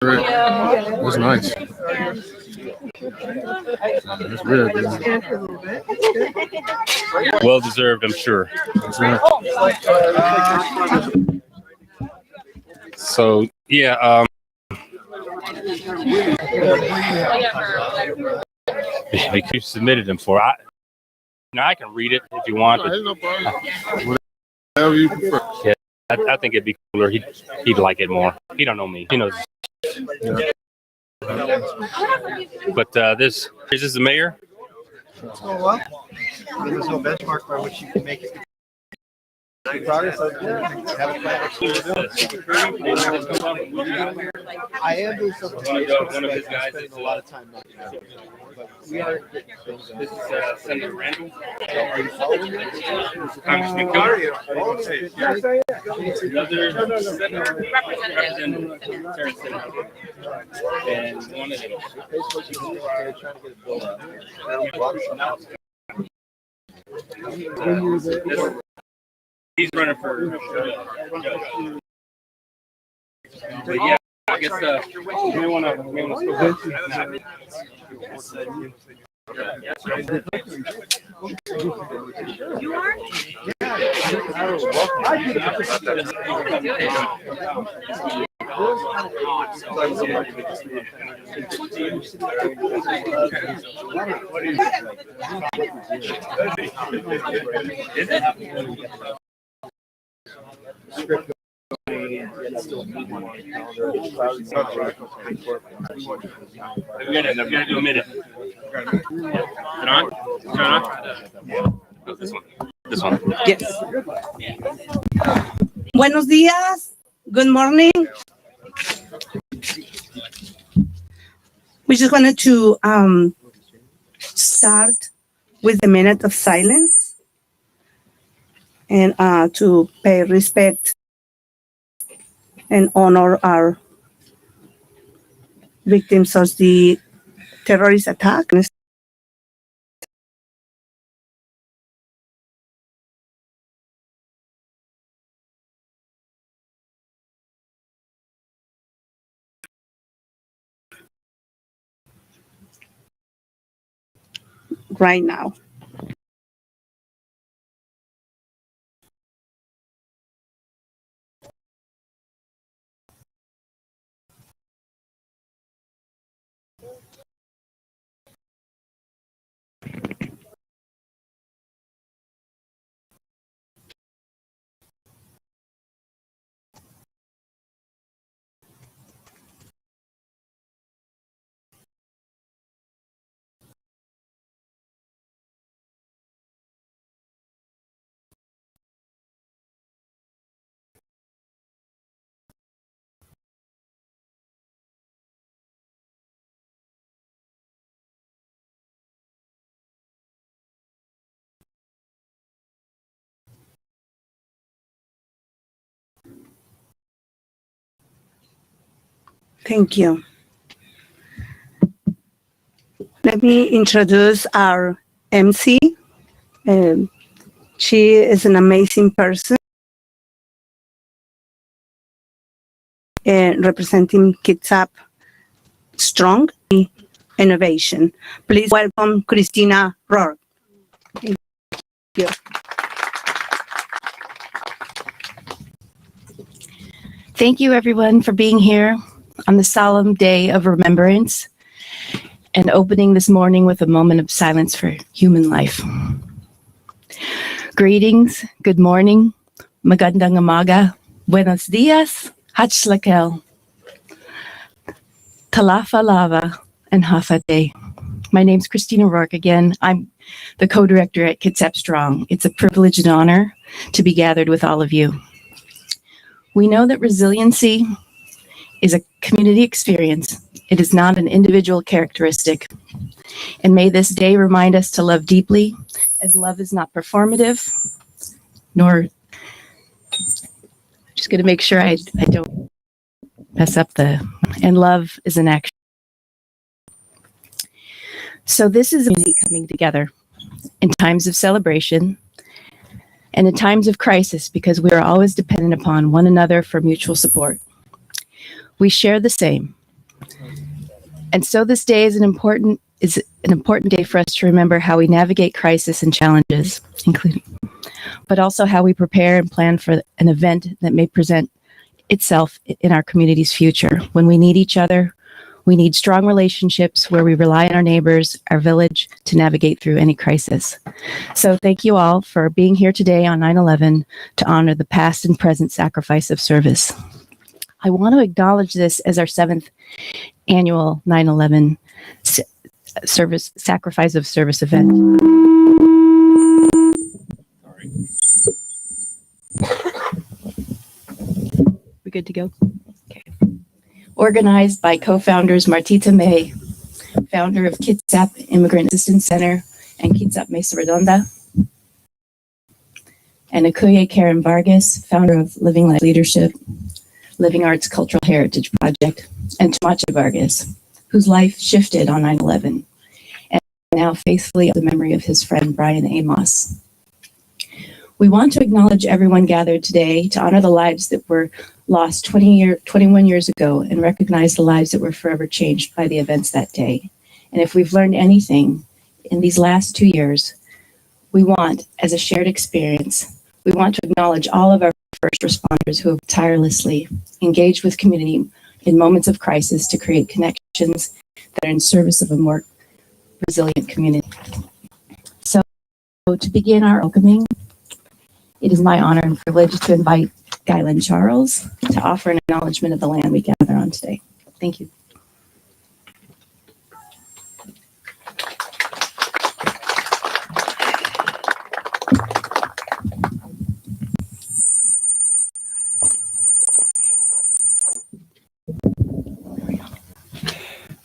That's nice. That's real good. Well deserved, I'm sure. That's right. So yeah, because you submitted them for. I can read it if you want. But, No problem. Whatever you prefer. yeah, I think it'd be cooler. He'd like it more. He don't know me. He knows. Yeah. But this is the mayor. It's going well. There's no benchmark by which you can make it. Progress. Have a plan. I am doing something. One of his guys is a lot of time. But we are getting things done. This is Senator Randall. Are you following me? Congressman Carter. Another Representative and one of them. They're trying to get it built up. He's running for. But yeah, I guess you may want to You are? Script. we gotta do a minute. Turn on? Turn on? No, this one. This one. Yes. Buenos días. Good morning. We just wanted to start with a minute of silence and to pay respect and honor our victims of the terrorist attack. Right now. Thank you. Let me introduce our MC. She is an amazing person representing Kids Up Strong Innovation. Please welcome Christina Rourke. Thank you. Thank you, everyone, for being here on the solemn day of remembrance and opening this morning with a moment of silence for human life. Greetings, good morning, magandang umaga, buenos dias, hachlakel, talafa lava, and hafate. My name's Christina Rourke again. I'm the co-director at Kids Up Strong. It's a privilege and honor to be gathered with all of you. We know that resiliency is a community experience. It is not an individual characteristic. And may this day remind us to love deeply, as love is not performative, nor, I'm just going to make sure I don't mess up and love is an action. So this is a community coming together in times of celebration and in times of crisis, because we are always dependent upon one another for mutual support. We share the same. And so this day is an important day for us to remember how we navigate crisis and challenges, including, but also how we prepare and plan for an event that may present itself in our community's future. When we need each other, we need strong relationships where we rely on our neighbors, our village, to navigate through any crisis. So thank you all for being here today on 9/11 to honor the past and present sacrifice of service. I want to acknowledge this as our 7th annual 9/11 service sacrifice of service event. We good to go? Okay. Organized by co-founders Martita May, founder of Kitsap Immigrant Assistance Center and Kitsap Mesa Redonda, and Akuye Karen Vargas, founder of Living Life Leadership, Living Arts Cultural Heritage Project, and Tomacha Vargas, whose life shifted on 9/11, and now faithfully the memory of his friend Brian Amos. We want to acknowledge everyone gathered today to honor the lives that were lost 21 years ago and recognize the lives that were forever changed by the events that day. And if we've learned anything in these last 2 years, we want, as a shared experience, we want to acknowledge all of our first responders who have tirelessly engaged with community in moments of crisis to create connections that are in service of a more resilient community. So to begin our welcoming, it is my honor and privilege to invite Guylan Charles to offer an acknowledgement of the land we gather on today. Thank you.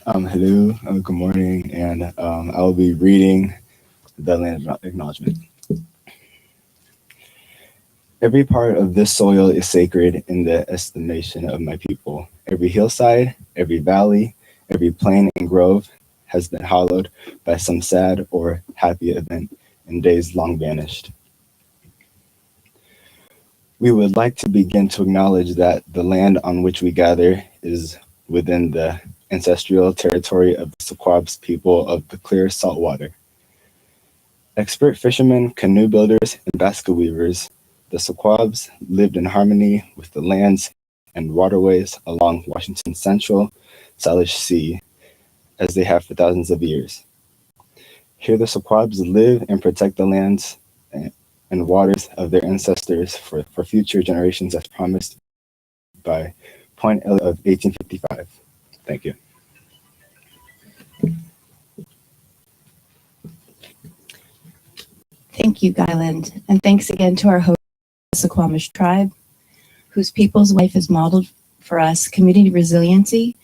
Hello, good morning, and I will be reading the land acknowledgement. Every part of this soil is sacred in the estimation of my people. Every hillside, every valley, every plain and grove has been hallowed by some sad or happy event in days long vanished. We would like to begin to acknowledge that the land on which we gather is within the ancestral territory of the Sequabs people of the clear salt water. Expert fishermen, canoe builders, and basket weavers, the Sequabs lived in harmony with the lands and waterways along Washington's central Salish Sea, as they have for thousands of years. Here the Sequabs live and protect the lands and waters of their ancestors for future generations as promised by Point Elliott of 1855. Thank you. Thank you, Guyland, and thanks again to our host, the Suquamish tribe, whose people's life has modeled for us community resiliency,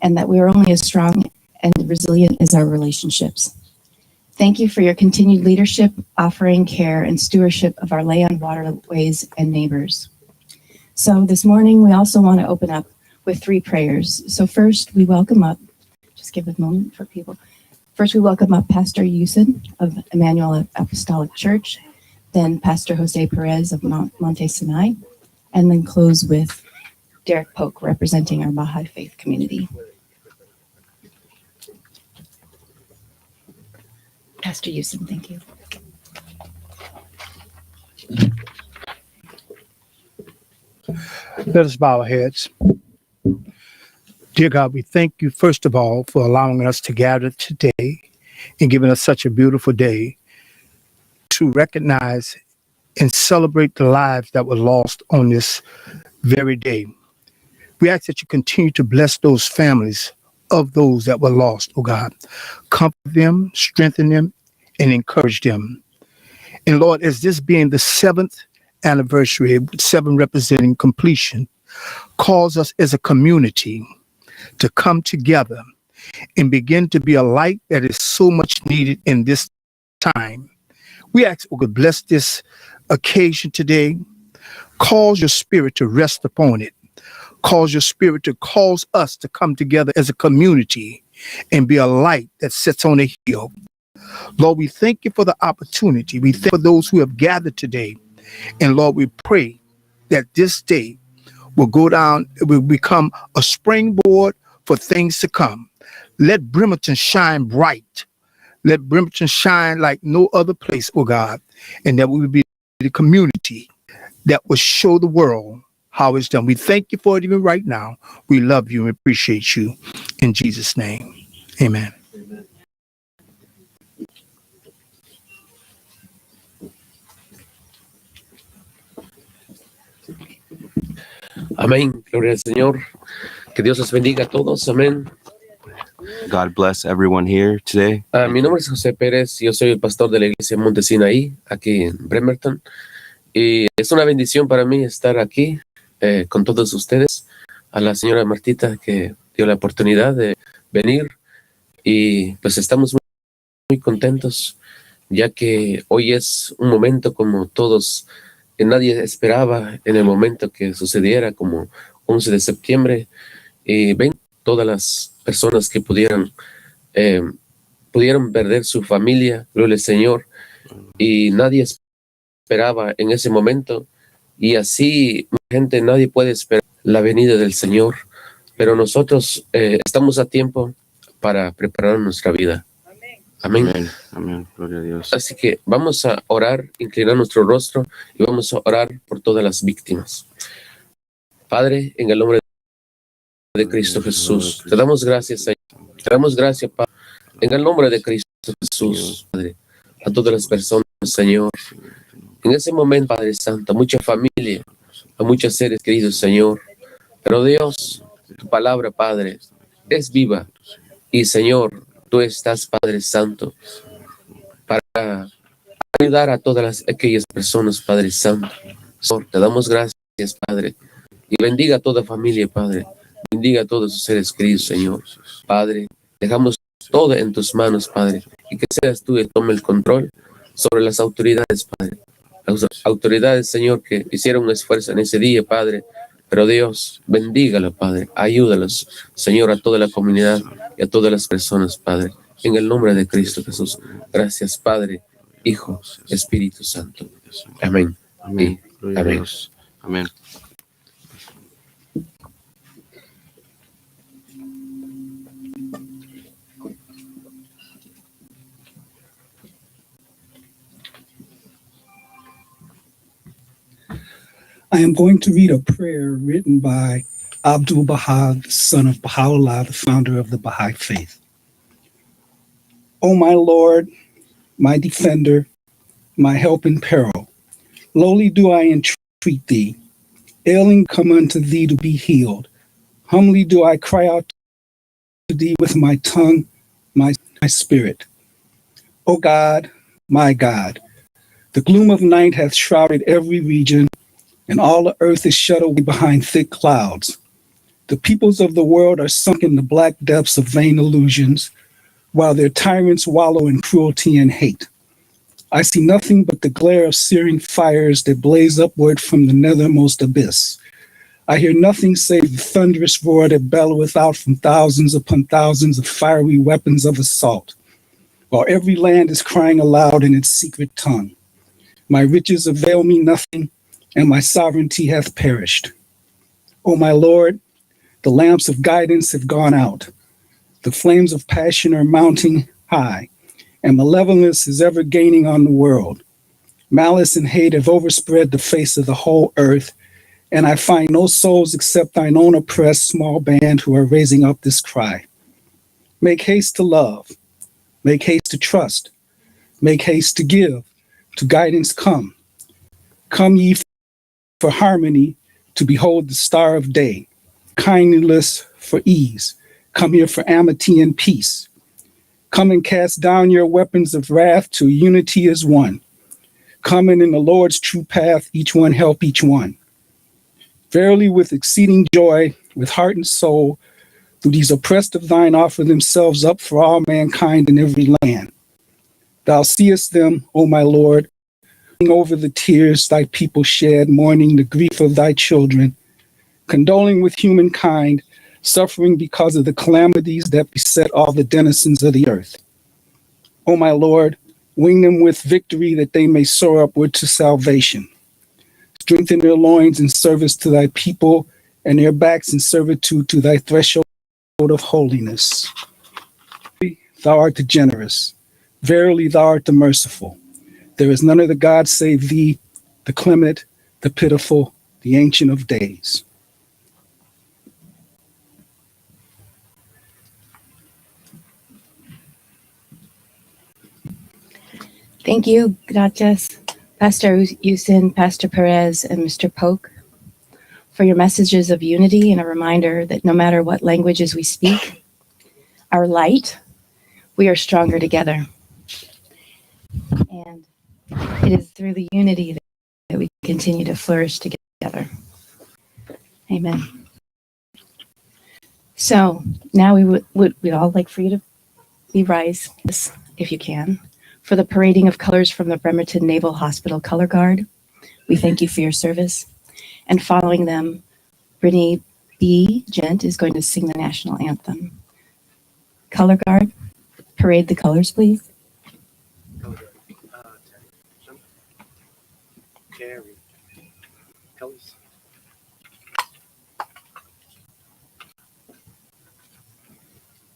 and that we are only as strong and resilient as our relationships. Thank you for your continued leadership, offering care, and stewardship of our land, waterways, and neighbors. So this morning, we also want to open up with 3 prayers. So first, we welcome up, just give a moment for people. First, we welcome up Pastor Yusin of Emmanuel Apostolic Church, then Pastor Jose Perez of Monte Sinai, and then close with Derek Polk representing our Baha'i faith community. Pastor Yusin, thank you. Let us bow our heads. Dear God, we thank you, first of all, for allowing us to gather today and giving us such a beautiful day to recognize and celebrate the lives that were lost on this very day. We ask that you continue to bless those families of those that were lost, oh God. Comfort them, strengthen them, and encourage them. And Lord, as this being the 7th anniversary, 7 representing completion, calls us as a community to come together and begin to be a light that is so much needed in this time. We ask, oh God, bless this occasion today. Cause your spirit to rest upon it. Cause your spirit to cause us to come together as a community and be a light that sits on a hill. Lord, we thank you for the opportunity. We thank you for those who have gathered today. And Lord, we pray that this day will go down, it will become a springboard for things to come. Let Bremerton shine bright. Let Bremerton shine like no other place, oh God. And that we will be the community that will show the world how it's done. We thank you for it even right now. We love you and appreciate you. In Jesus' name, amen. Amén. Gloria al Señor. Que Dios los bendiga a todos. Amén. God bless everyone here today. Mi nombre es José Pérez. Yo soy el pastor de la iglesia Monte Sinaí, aquí en Bremerton. Y es una bendición para mí estar aquí con todos ustedes. A la señora Martita que dio la oportunidad de venir. Y pues estamos muy, muy contentos, ya que hoy es un momento como todos, que nadie esperaba en el momento que sucediera, como 11 de septiembre. Y ven todas las personas que pudieron perder su familia, gloria al Señor, y nadie esperaba en ese momento, y así gente, nadie puede esperar la venida del Señor, pero nosotros estamos a tiempo para preparar nuestra vida. Amén. Amén. Amén. Gloria a Dios. Así que vamos a orar, inclinar nuestro rostro y vamos a orar por todas las víctimas. Padre, en el nombre de Cristo Jesús, te damos gracias, Señor. Te damos gracias, Padre, en el nombre de Cristo Jesús, Padre, a todas las personas, Señor. En ese momento, Padre Santo, a mucha familia, a muchos seres queridos, Señor. Pero Dios, tu palabra, Padre, es viva. Y, Señor, tú estás, Padre Santo, para ayudar a todas aquellas personas, Padre Santo. Señor, te damos gracias, Padre. Y bendiga a toda familia, Padre. Bendiga a todos sus seres queridos, Señor. Padre, dejamos todo en tus manos, Padre. Y que seas tú el que tome el control sobre las autoridades, Padre. Las autoridades, Señor, que hicieron un esfuerzo en ese día, Padre. Pero Dios, bendígalo, Padre. Ayúdalos, Señor, a toda la comunidad y a todas las personas, Padre. En el nombre de Cristo Jesús. Gracias, Padre, Hijo, Espíritu Santo. Amén. Amén. Y Gloria a amén. Dios. Amén. I am going to read a prayer written by Abdul Baha, the son of Baha'u'llah, the founder of the Baha'i faith. O my Lord, my defender, my help in peril, lowly do I entreat thee. Ailing come unto thee to be healed. Humbly do I cry out to thee with my tongue, my spirit. O God, my God, the gloom of night hath shrouded every region, and all the earth is shut away behind thick clouds. The peoples of the world are sunk in the black depths of vain illusions, while their tyrants wallow in cruelty and hate. I see nothing but the glare of searing fires that blaze upward from the nethermost abyss. I hear nothing save the thunderous roar that belloweth out from thousands upon thousands of fiery weapons of assault, while every land is crying aloud in its secret tongue. My riches avail me nothing, and my sovereignty hath perished. O my Lord, the lamps of guidance have gone out. The flames of passion are mounting high, and malevolence is ever gaining on the world. Malice and hate have overspread the face of the whole earth, and I find no souls except thine own oppressed small band who are raising up this cry. Make haste to love, make haste to trust, make haste to give, to guidance come. Come ye for harmony, to behold the star of day. Kindness for ease. Come here for amity and peace. Come and cast down your weapons of wrath to unity as one. Come and in the Lord's true path, each one help each one. Verily with exceeding joy, with heart and soul, do these oppressed of thine offer themselves up for all mankind in every land. Thou seest them, O my Lord, over the tears thy people shed, mourning the grief of thy children, condoling with humankind, suffering because of the calamities that beset all the denizens of the earth. O my Lord, wing them with victory that they may soar upward to salvation. Strengthen their loins in service to thy people, and their backs in servitude to thy threshold of holiness. thou art the generous. Verily, thou art the merciful. There is none other God save thee, the clement, the pitiful, the ancient of days. Thank you, gracias, Pastor Yusin, Pastor Perez, and Mr. Polk, for your messages of unity and a reminder that no matter what languages we speak, our light, we are stronger together. And it is through the unity that we continue to flourish together. Amen. So now we'd all like for you to be rise, if you can, for the parading of colors from the Bremerton Naval Hospital Color Guard. We thank you for your service. And following them, Brittany B. Gent is going to sing the national anthem. Color Guard, parade the colors, please. Carry. Colors.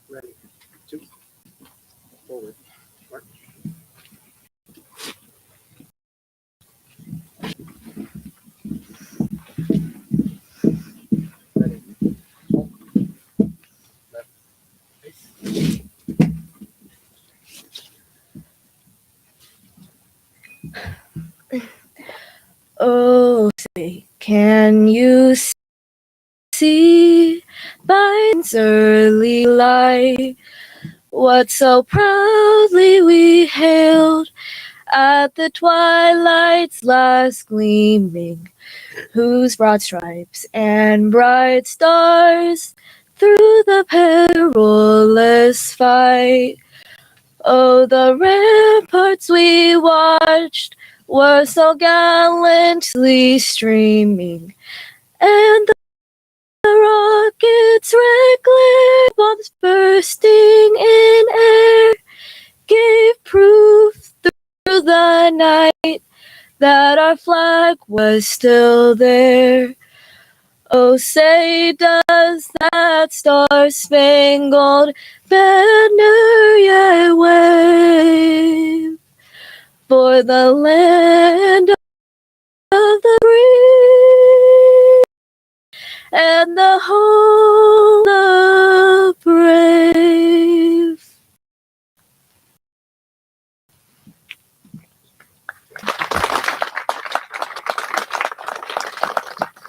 Ready. 2. Forward. March. Ready. Hold. Left. Face. Oh, say, can you see by its early light what so proudly we hailed at the twilight's last gleaming, whose broad stripes and bright stars through the perilous fight? Oh, the ramparts we watched were so gallantly streaming, and the rockets' red glare, bombs bursting in air, gave proof through the night that our flag was still there. Oh, say does that star-spangled banner yet wave for the land of the free and the home of the brave?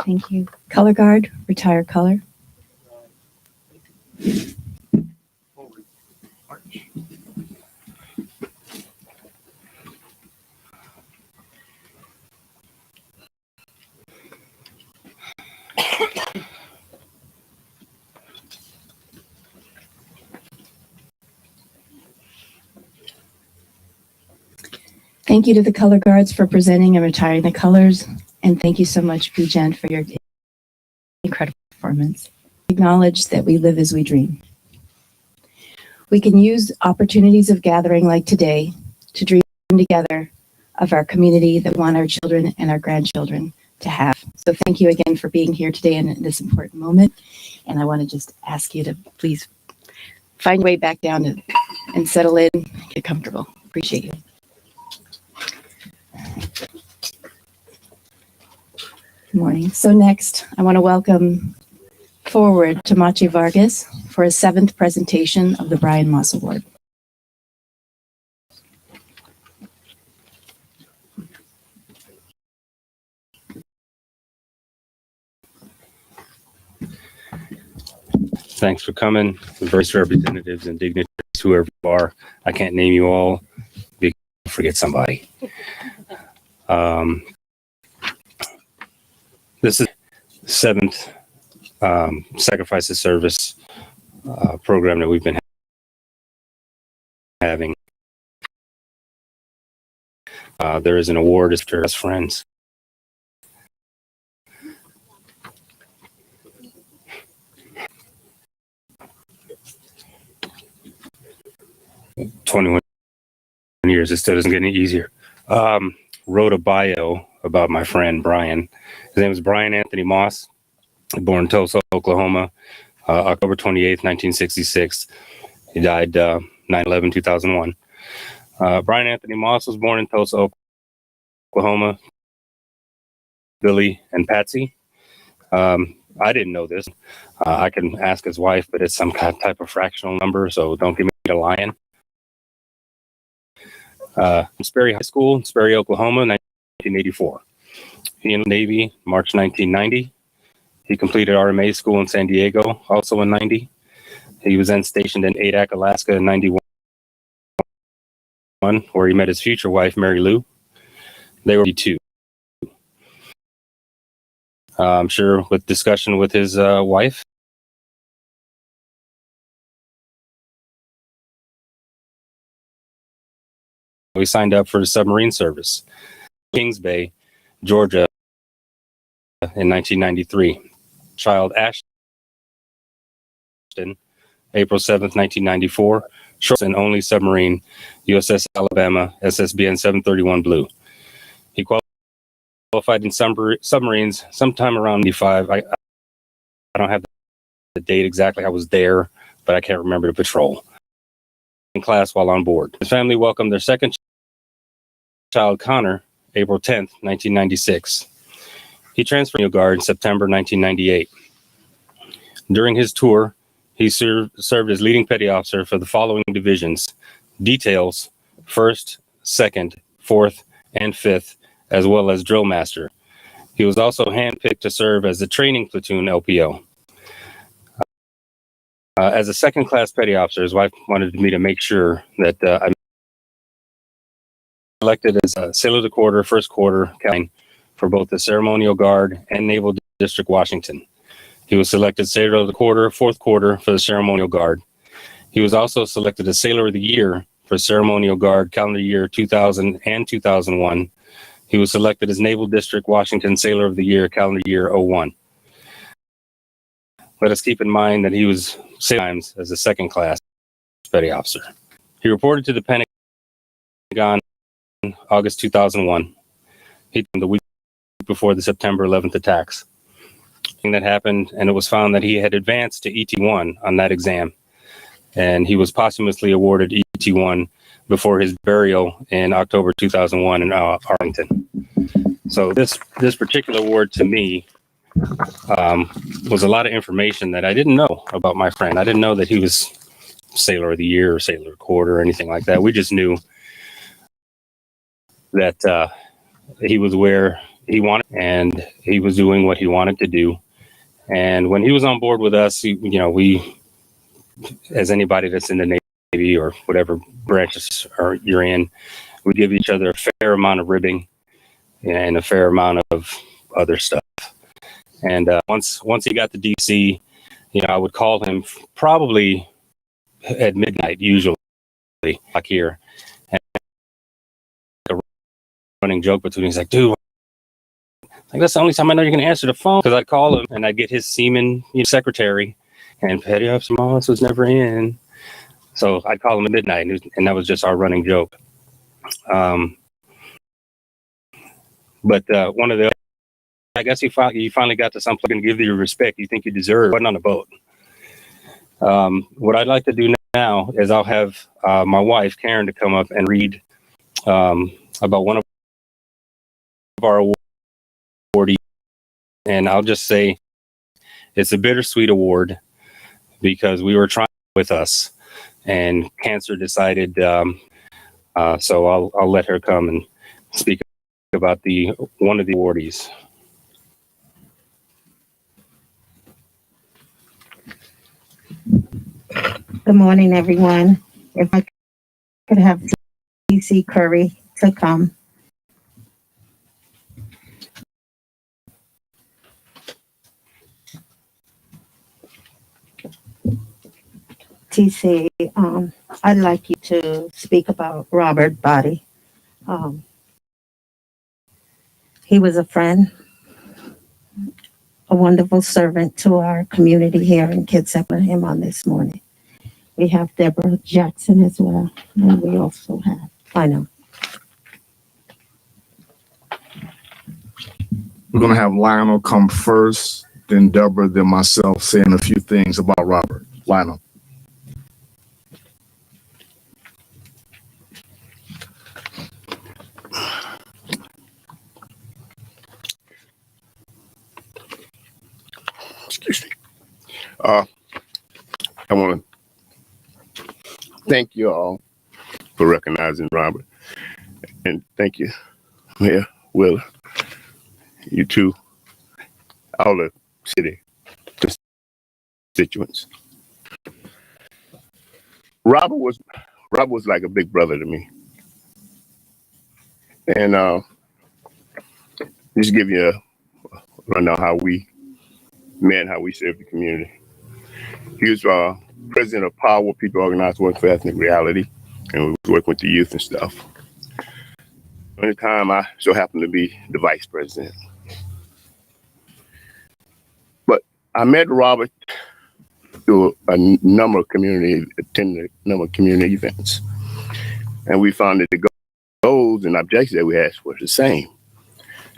Thank you. Color Guard, retire color. Forward. March. Thank you to the color guards for presenting and retiring the colors. And thank you so much, Bijan, for your incredible performance. Acknowledge that we live as we dream. We can use opportunities of gathering like today to dream together of our community that we want our children and our grandchildren to have. So thank you again for being here today in this important moment. And I want to just ask you to please find your way back down and settle in, get comfortable. Appreciate you. Good morning. So next, I want to welcome forward Tamachi Vargas for his 7th presentation of the Brian Moss Award. Thanks for coming, various representatives and dignitaries, whoever you are. I can't name you all because I'll forget somebody. This is the 7th Sacrifice of Service program that we've been having. There is an award for us friends. "21 years, it still doesn't get any easier." Wrote a bio about my friend Brian. His name was Brian Anthony Moss, born in Tulsa, Oklahoma, October 28th, 1966. He died 9/11/2001. Brian Anthony Moss was born in Tulsa, Oklahoma. Billy and Patsy. I didn't know this. I can ask his wife, but it's some kind of type of fractional number, so don't give me a lion. Sperry High School, Sperry, Oklahoma, 1984. He in the Navy, March 1990. He completed RMA school in San Diego, also in 90. He was then stationed in Adak, Alaska in 91, where he met his future wife, Mary Lou. They were 2. I'm sure with discussion with his wife. We signed up for the submarine service, Kings Bay, Georgia, in 1993. Child Ashton, April 7th, 1994. Short and only submarine, USS Alabama, SSBN 731 Blue. He qualified in submarines sometime around 95. I don't have the date exactly. I was there, but I can't remember the patrol. In class while on board. His family welcomed their second child, Connor, April 10th, 1996. He transferred to New Guard in September 1998. During his tour, he served as leading petty officer for the following divisions: details, 1st, 2nd, 4th, and 5th, as well as drill master. He was also handpicked to serve as the training platoon LPO. As a second-class petty officer, his wife wanted me to make sure that I elected as a sailor of the quarter, first quarter captain for both the Ceremonial Guard and Naval District, Washington. He was selected sailor of the quarter, fourth quarter for the Ceremonial Guard. He was also selected as sailor of the year for Ceremonial Guard calendar year 2000 and 2001. He was selected as Naval District, Washington sailor of the year calendar year 01. Let us keep in mind that he was times as a second class petty officer. He reported to the Pentagon August 2001. The week before the September 11th attacks. That happened, and it was found that he had advanced to ET1 on that exam, and he was posthumously awarded ET1 before his burial in October 2001 in Arlington. So this particular award to me was a lot of information that I didn't know about my friend. I didn't know that he was sailor of the year or sailor of the quarter or anything like that. We just knew that he was where he wanted, and he was doing what he wanted to do. And when he was on board with us, we, as anybody that's in the Navy or whatever branches you're in, we give each other a fair amount of ribbing and a fair amount of other stuff. And once he got to DC, I would call him probably at midnight, usually, like here. And a running joke between us, he's like, dude, that's the only time I know you're going to answer the phone, because I'd call him and I'd get his seaman secretary, and Petty Officer Moss was never in. So I'd call him at midnight, and that was just our running joke. But one of the, I guess you finally got to some place and give you respect you think you deserve. Wasn't on a boat. What I'd like to do now is I'll have my wife, Karen, to come up and read about one of our awardees. And I'll just say it's a bittersweet award because we were trying with us, and cancer decided. So I'll let her come and speak about one of the awardees. Good morning, everyone. If I could have C.C. Curry to come. TC, I'd like you to speak about Robert Body. He was a friend, a wonderful servant to our community here in Kitsap. Him on this morning. We have Deborah Jackson as well, and we also have Final. We're going to have Lionel come first, then Deborah, then myself saying a few things about Robert. Lionel. Excuse me. I want to thank you all for recognizing Robert. And thank you, Mayor Will, you too, all the city constituents. Robert was like a big brother to me. And just give you a rundown how we met and how we served the community. He was president of Power, People Organized Work for Ethnic Reality, and we was working with the youth and stuff. At the time, I so happened to be the vice president. But I met Robert through attended a number of community events. And we found that the goals and objectives that we had were the same.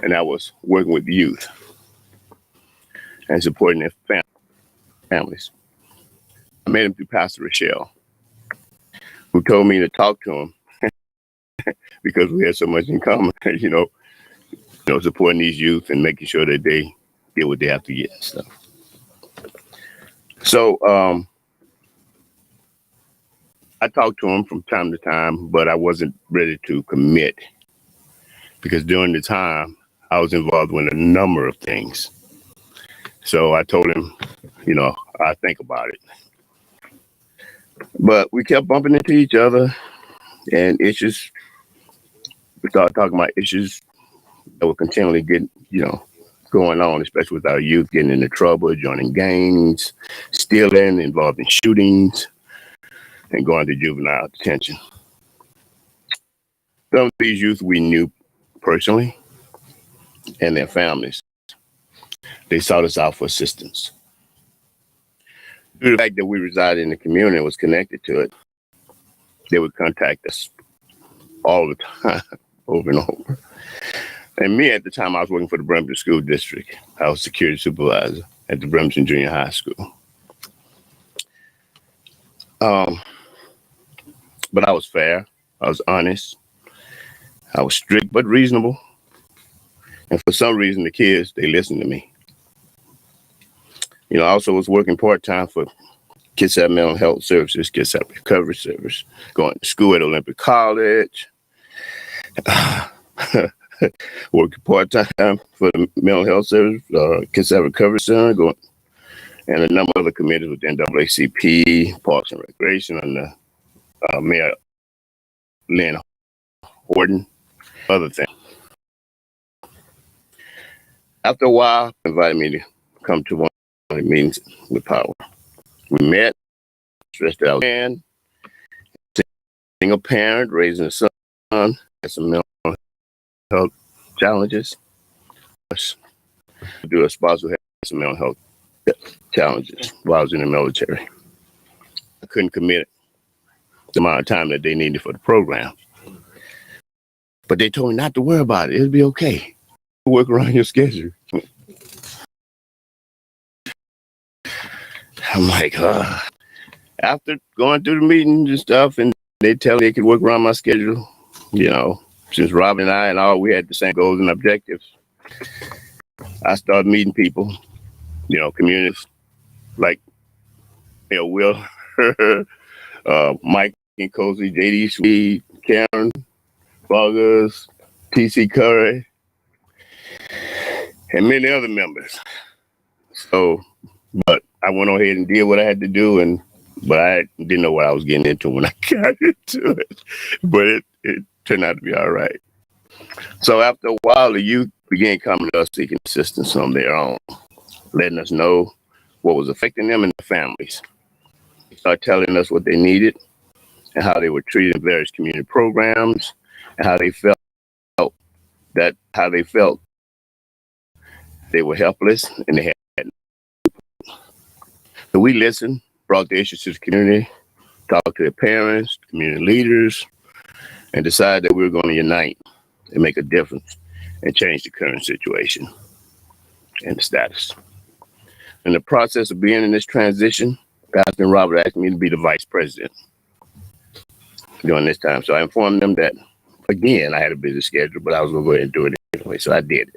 And that was working with the youth and supporting their families. I met him through Pastor Rochelle, who told me to talk to him because we had so much in common, you know, supporting these youth and making sure that they get what they have to get and stuff. So I talked to him from time to time, but I wasn't ready to commit because during the time I was involved in a number of things. So I told him, you know, I think about it. But we kept bumping into each other and issues. We started talking about issues that were continually getting, you know, going on, especially with our youth getting into trouble, joining gangs, stealing, involved in shootings, and going to juvenile detention. Some of these youth we knew personally and their families. They sought us out for assistance. Due to the fact that we resided in the community and was connected to it, they would contact us all the time, over and over. And me, at the time, I was working for the Bremerton School District. I was security supervisor at the Bremerton Junior High School. But I was fair. I was honest. I was strict but reasonable. And for some reason, the kids, they listened to me. You know, I also was working part-time for Kitsap Mental Health Services, Kitsap Recovery Service, going to school at Olympic College, working part-time for the Mental Health Service, Kitsap Recovery Center, and a number of other committees with NAACP, Parks and Recreation, under Mayor Lynn Horton, other things. After a while, he invited me to come to one of the meetings with Power. We met, stressed out, and single parent, raising a son, had some mental health challenges. Do a spouse who had some mental health challenges while I was in the military. I couldn't commit the amount of time that they needed for the program. But they told me not to worry about it. It'll be okay. Work around your schedule. I'm like, after going through the meetings and stuff, and they tell me they could work around my schedule, you know, since Robin and I and all, we had the same goals and objectives. I started meeting people, you know, communities like, you know, Will, Mike and Cozy, JD Sweet, Karen, Boggers, TC Curry, and many other members. So, but I went on ahead and did what I had to do, but I didn't know what I was getting into when I got into it. But it turned out to be all right. So after a while, the youth began coming to us seeking assistance on their own, letting us know what was affecting them and their families. They started telling us what they needed and how they were treated in various community programs and how they felt they were helpless and they had. So we listened, brought the issues to the community, talked to their parents, community leaders, and decided that we were going to unite and make a difference and change the current situation and the status. In the process of being in this transition, Pastor and Robert asked me to be the vice president during this time. So I informed them that, again, I had a busy schedule, but I was going to go ahead and do it anyway. So I did it.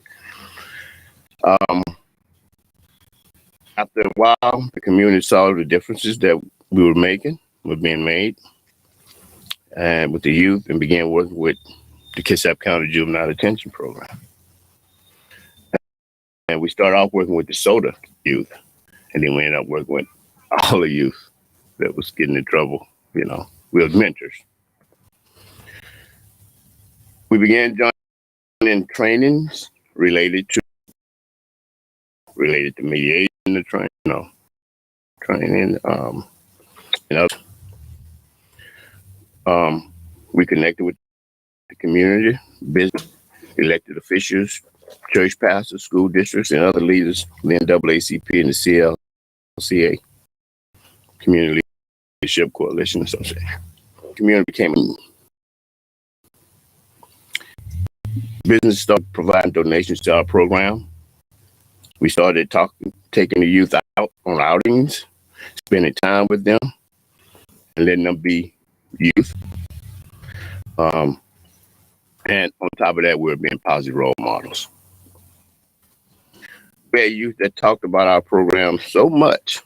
After a while, the community saw the differences that we were making, were being made, and with the youth, and began working with the Kitsap County Juvenile Detention Program. And we started off working with the soda youth, and then we ended up working with all the youth that was getting in trouble. You know, we were mentors. We began joining trainings related to mediation, the training, and others. We connected with the community, business, elected officials, church pastors, school districts, and other leaders, the NAACP and the CLCA, Community Leadership Coalition Association. The community became business started providing donations to our program. We started taking the youth out on outings, spending time with them, and letting them be youth. And on top of that, we were being positive role models. We had youth that talked about our program so much,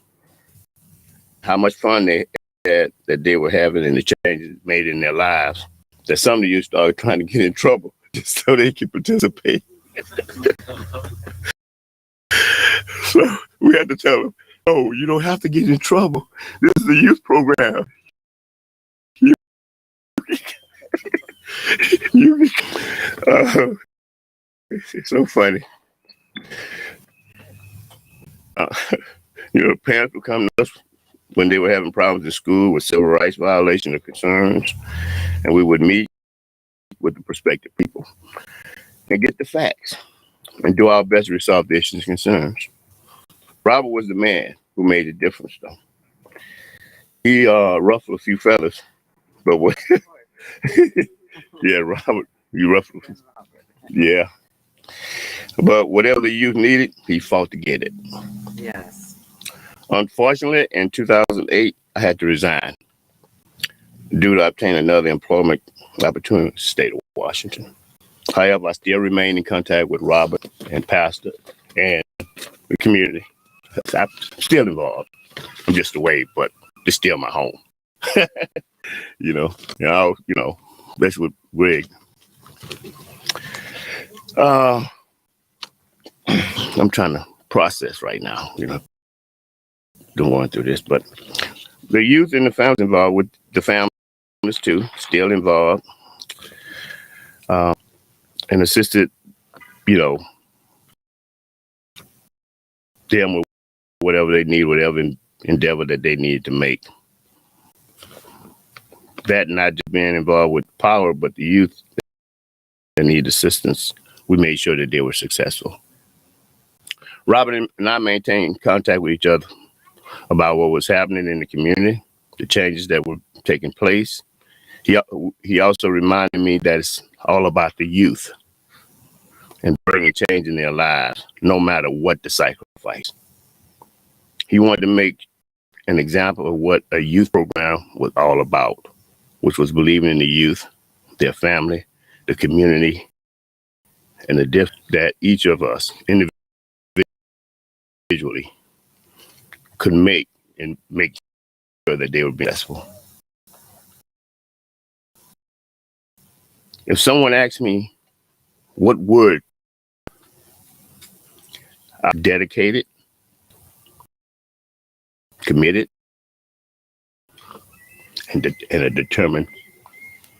how much fun they had, that they were having, and the changes made in their lives, that some of the youth started trying to get in trouble just so they could participate. So we had to tell them, "Oh, you don't have to get in trouble. This is a youth program." It's so funny. Parents would come to us when they were having problems in school with civil rights violations or concerns, and we would meet with the prospective people and get the facts and do our best to resolve the issues and concerns. Robert was the man who made the difference, though. He ruffled a few feathers, but what? Yeah, Robert, you ruffled. Yeah, but whatever the youth needed, he fought to get it. Yes. Unfortunately, in 2008, I had to resign due to obtain another employment opportunity in the state of Washington. However, I still remain in contact with Robert and Pastor and the community. I'm still involved. I'm just away, but it's still my home. Especially with Greg. I'm trying to process right now, going through this, but the youth and the families involved with the families too, still involved, and assisted, them with whatever they need, whatever endeavor that they needed to make. That not just being involved with power, but the youth that need assistance, we made sure that they were successful. Robert and I maintained contact with each other about what was happening in the community, the changes that were taking place. He also reminded me that it's all about the youth and bringing change in their lives, no matter what the sacrifice. He wanted to make an example of what a youth program was all about, which was believing in the youth, their family, the community, and the difference that each of us individually could make and make sure that they were successful. If someone asked me what word I'm dedicated, committed, and a determined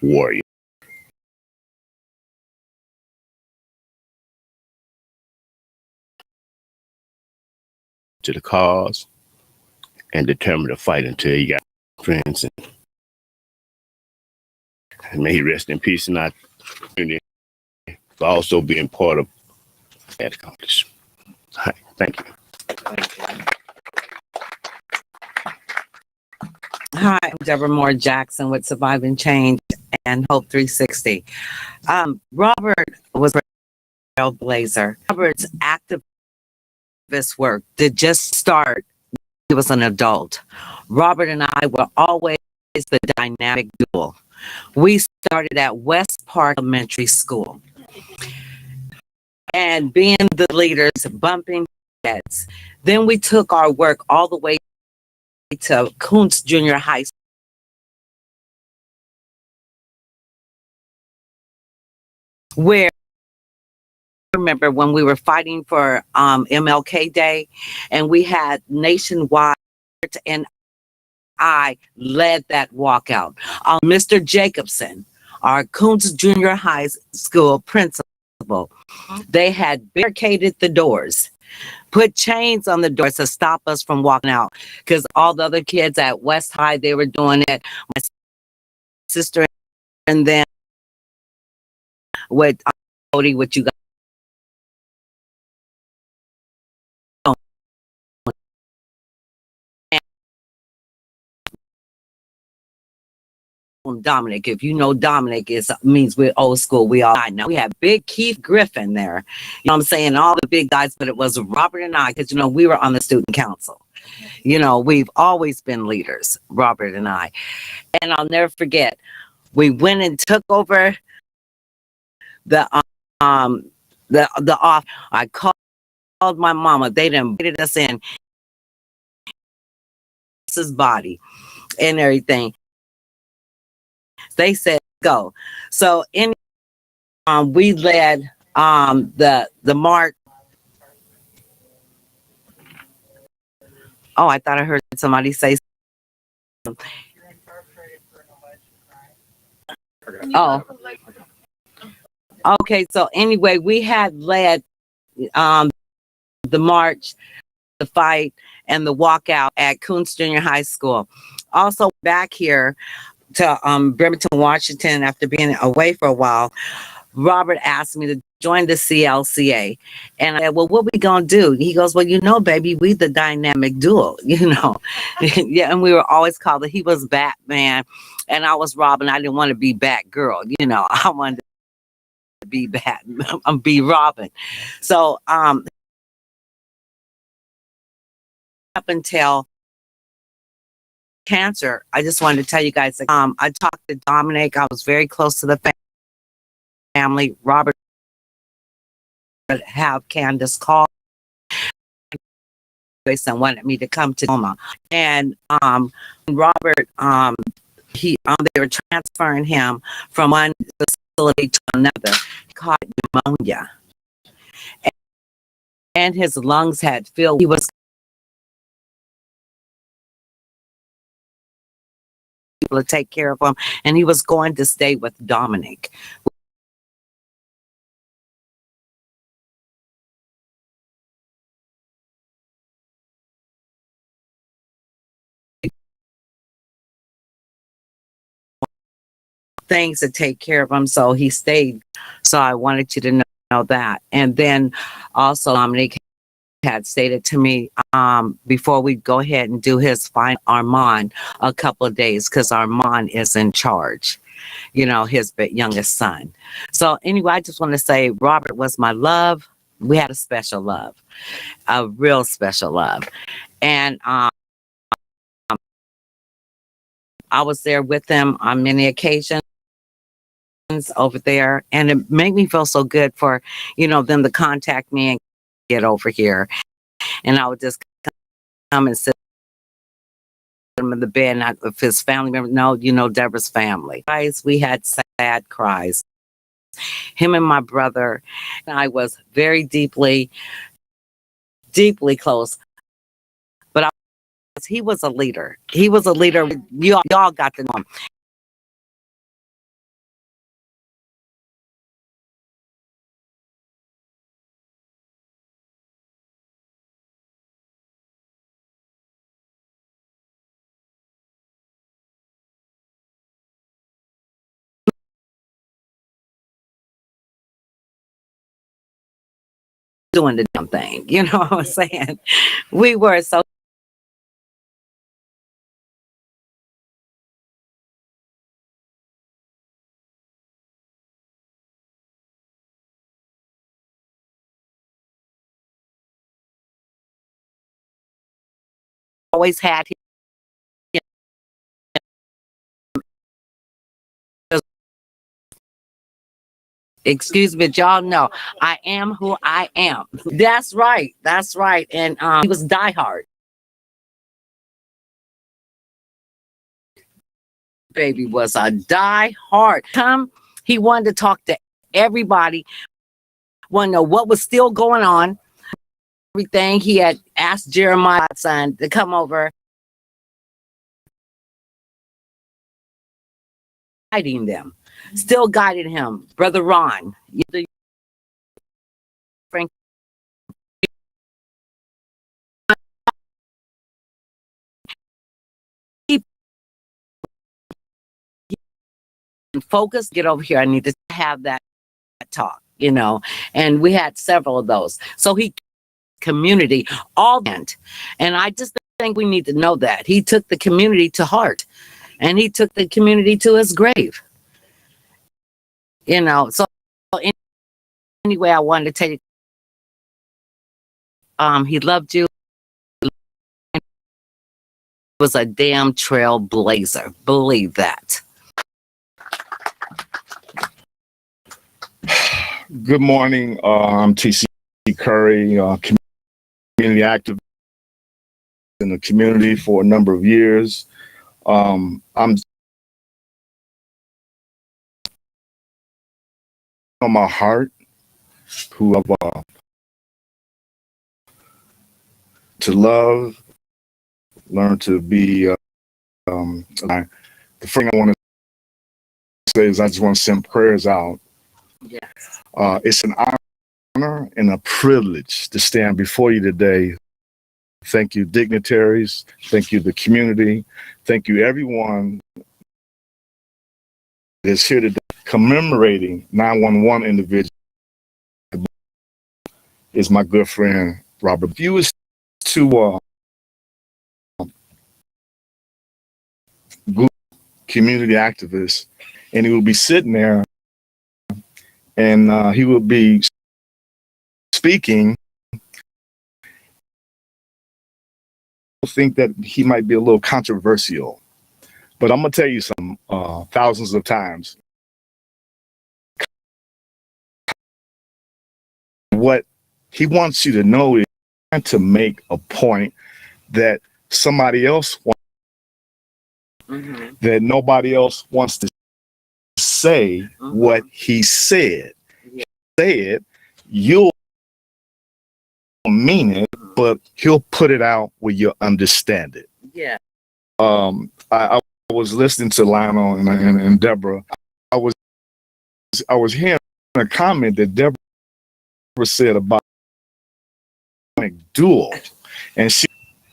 warrior. To the cause and determined to fight until he got friends. And may he rest in peace and not for also being part of that accomplishment. All right, thank you. Hi, I'm Deborah Moore Jackson with Surviving Change and Hope 360. Robert was a trailblazer. Robert's activist work did just start. He was an adult. Robert and I were always the dynamic duo. We started at West Park Elementary School. And being the leaders, bumping heads. Then we took our work all the way to Kuntz Junior High School, where I remember when we were fighting for MLK Day, and we had nationwide, and I led that walkout. Mr. Jacobson, our Kuntz Junior High School principal, they had barricaded the doors, put chains on the doors to stop us from walking out, because all the other kids at West High, they were doing it. My sister and then with Cody, what you got Dominic. If you know Dominic, it means we're old school. We all know. We had big Keith Griffin there. You know what I'm saying? All the big guys, but it was Robert and I, because, we were on the student council. We've always been leaders, Robert and I. And I'll never forget, we went and took over the off. I called my mama. They invited us in his body and everything. They said go. So we led the march. Oh, I thought I heard somebody say something. Oh. Okay, so anyway, we had led the march, the fight, and the walkout at Kuntz Junior High School. Also back here to Bremerton, Washington, after being away for a while, Robert asked me to join the CLCA. And I said, well, what we gonna do? He goes, well, baby, we the dynamic duo, Yeah, and we were always called he was Batman and I was Robin. I didn't want to be Batgirl, I wanted to be Batman, be Robin. So up until cancer, I just wanted to tell you guys, I talked to Dominic. I was very close to the family. Robert have Candace call and wanted me to come to Omaha. And Robert, they were transferring him from one facility to another. He caught pneumonia, and his lungs had filled. He was able to take care of him, and he was going to stay with Dominic. Things to take care of him, so he stayed. So I wanted you to know that. And then also Dominic had stated to me before we go ahead and do his final Armand a couple of days, because Armand is in charge, his youngest son. So anyway, I just want to say Robert was my love. We had a special love, a real special love. And I was there with him on many occasions over there, and it made me feel so good for them to contact me and get over here, and I would just come and sit him in the bed, and if his family member, no, Deborah's family. Guys, we had sad cries. Him and my brother and I was very deeply close, but he was a leader. He was a leader. Y'all got to know him. Doing the damn thing, you know what I'm saying? We were so always had him. Excuse me, but y'all know I am who I am. That's right. That's right. And he was diehard. Baby was a diehard. He wanted to talk to everybody, want to know what was still going on. Everything. He had asked Jeremiah's son to come over, guiding them, still guiding him. Brother Ron, Frank, keep focused. Get over here. I need to have that talk, and we had several of those. So he community all and I just think we need to know that he took the community to heart, and he took the community to his grave. So anyway, I wanted to tell you, he loved you. He was a damn trailblazer. Believe that. Good morning. I'm TC Curry, community activist in the community for a number of years. I'm on my heart who to love, learn to be. The first thing I want to say is I just want to send prayers out. Yes. It's an honor and a privilege to stand before you today. Thank you, dignitaries. Thank you, the community. Thank you, everyone that's here today commemorating 911 individuals. Is my good friend Robert. If you was to Google community activist, and he will be sitting there, and he will be speaking. I think that he might be a little controversial, but I'm gonna tell you something. Thousands of times, what he wants you to know is to make a point that somebody else wants, that nobody else wants to say what he said. Yeah. Say it, you'll mean it, but he'll put it out where you'll understand it. Yeah. I was listening to Lionel and Deborah. I was hearing a comment that Deborah said about duel, and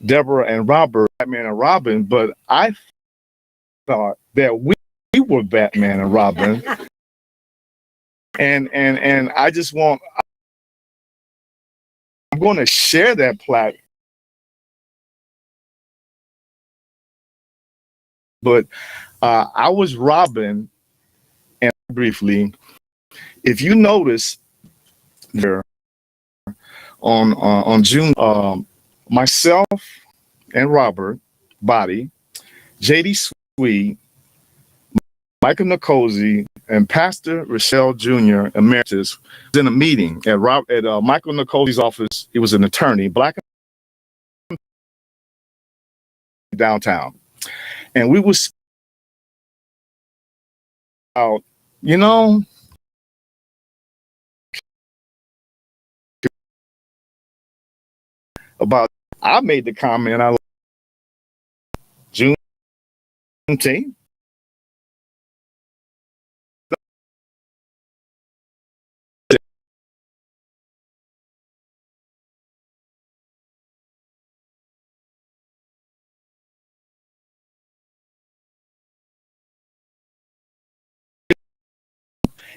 Deborah and Robert, Batman and Robin, but I thought that we were Batman and Robin, and I just I'm going to share that platform. But I was Robin, and briefly, if you notice there on June, myself and Robert Body, JD Sweet, Michael Nicosi, and Pastor Rochelle Jr. Emeritus was in a meeting at Michael Nicosi's office. He was an attorney, black, downtown, and we was out, about. I made the comment. I Juneteenth.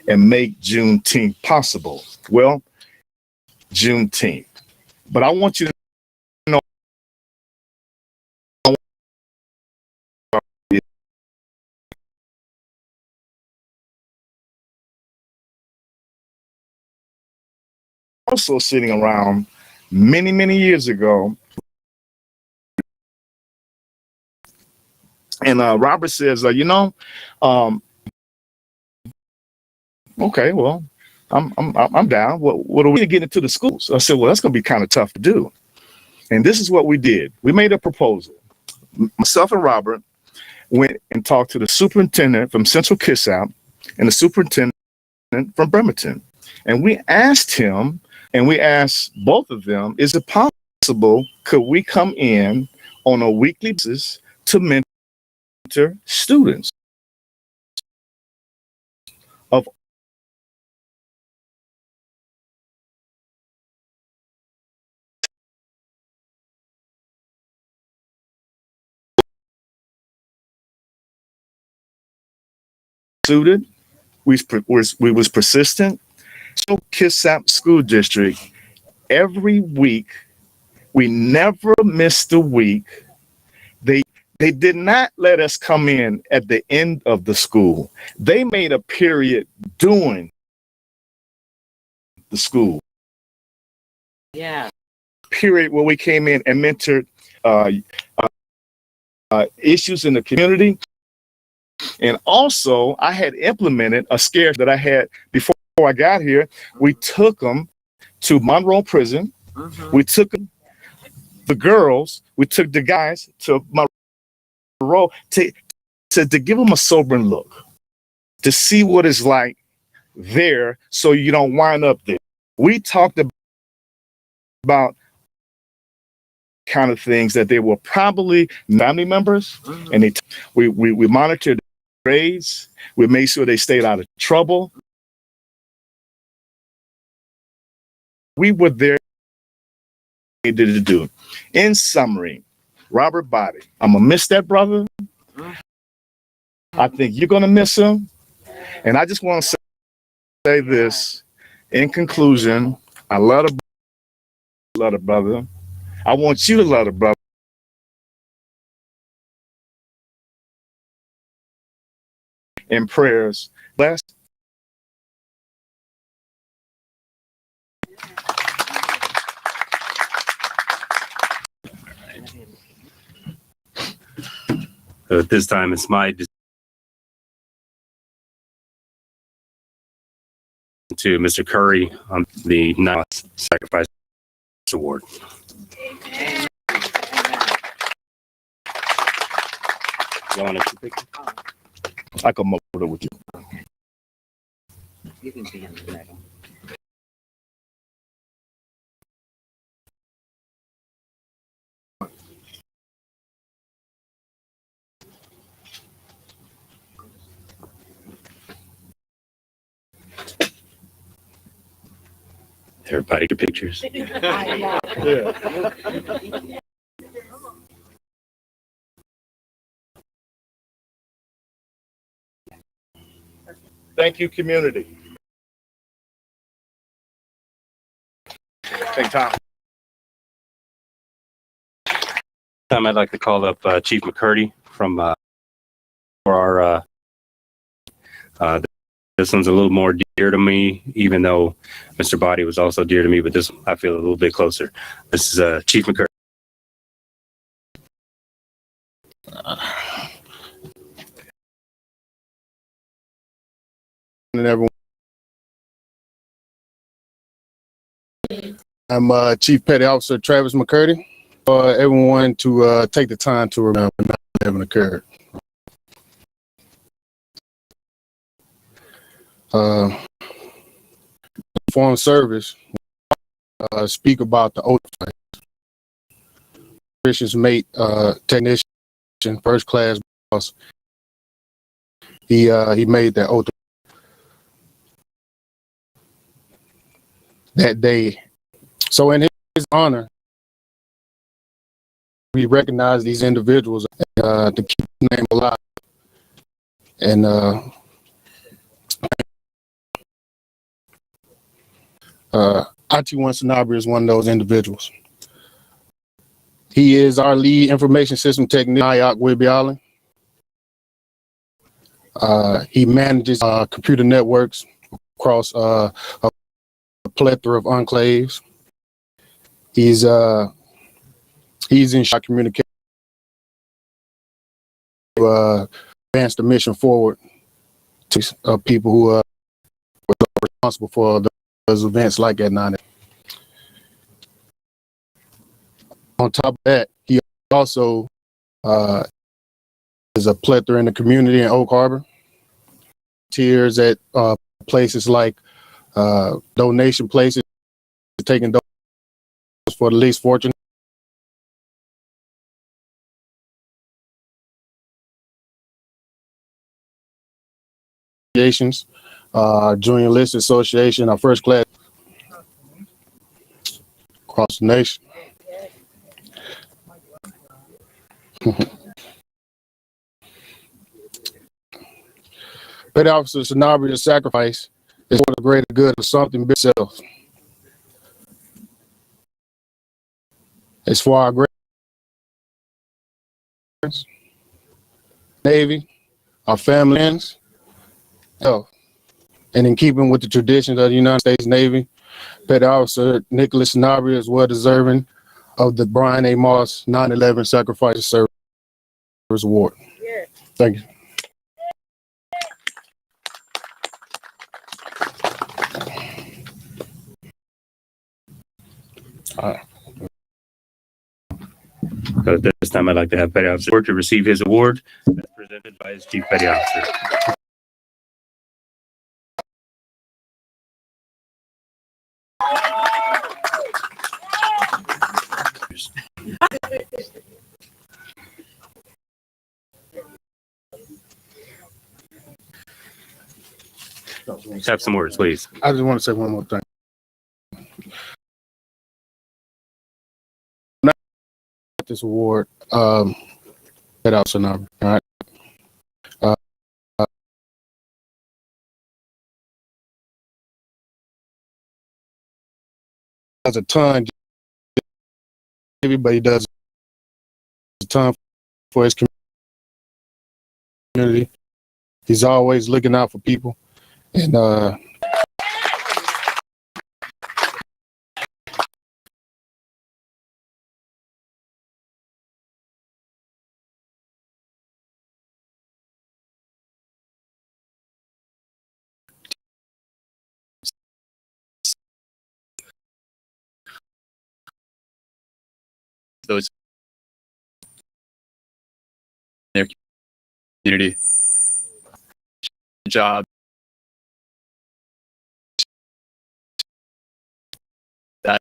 And make Juneteenth possible. Well, Juneteenth. But I want you to know also sitting around many, many years ago. And Robert says, okay, well, I'm down. What are we getting into the schools? I said, well, that's going to be kind of tough to do. And this is what we did. We made a proposal. Myself and Robert went and talked to the superintendent from Central Kitsap and the superintendent from Bremerton. And we asked him, and we asked both of them, is it possible, could we come in on a weekly basis to mentor students of suited? We was persistent. So Kitsap School District, every week, we never missed a week. They did not let us come in at the end of the school. They made a period during the school. Yeah. Period where we came in and mentored issues in the community. And also, I had implemented a scare that I had before I got here. We took them to Monroe Prison. We took the girls, we took the guys to Monroe to give them a sobering look, to see what it's like there so you don't wind up there. We talked about kind of things that they were probably family members, and we monitored their grades. We made sure they stayed out of trouble. We were there to do. In summary, Robert Body, I'm gonna miss that brother. I think you're gonna miss him. And I just want to say this in conclusion. I love the brother. I want you to love the brother. In prayers. Bless. At this time, it's my to Mr. Curry on the Sacrifice Award. You want to pick? I come up with you. You can be in the middle. Everybody get pictures. Yeah. Thank you, community. Take time. I'd like to call up Chief McCurdy from for our. This one's a little more dear to me, even though Mr. Body was also dear to me, but this I feel a little bit closer. This is Chief McCurdy. And everyone, I'm Chief Petty Officer Travis McCurdy. Everyone to take the time to remember 9/11 occurred. Foreign service speak about the oath of Christian's mate, technician, first class boss. He made that oath that day. So in his honor, we recognize these individuals to keep his name alive. And IT1 Sanabria is one of those individuals. He is our lead information system technician, Nayak Wibiali. He manages computer networks across a plethora of enclaves. He's in shot communication to advance the mission forward to people who responsible for those events like at 9. On top of that, he also is a plethora in the community in Oak Harbor. Tears at places like donation places, taking donations for the least fortunate. Our Junior List Association, our first class across the nation. Petty Officer Sanabria's sacrifice is for the greater good of something big itself. It's for our great Navy, our families, health. And in keeping with the traditions of the United States Navy, Petty Officer Nicholas Sanabria is well deserving of the Brian A. Moss 9/11 Sacrifice of Service Award. Thank you. So at this time, I'd like to have Petty Officer to receive his award as presented by his Chief Petty Officer. Let's have some words, please. I just want to say one more thing. This award, that also now, all right. Does a ton. Everybody does a ton for his community. He's always looking out for people, and those in their community job that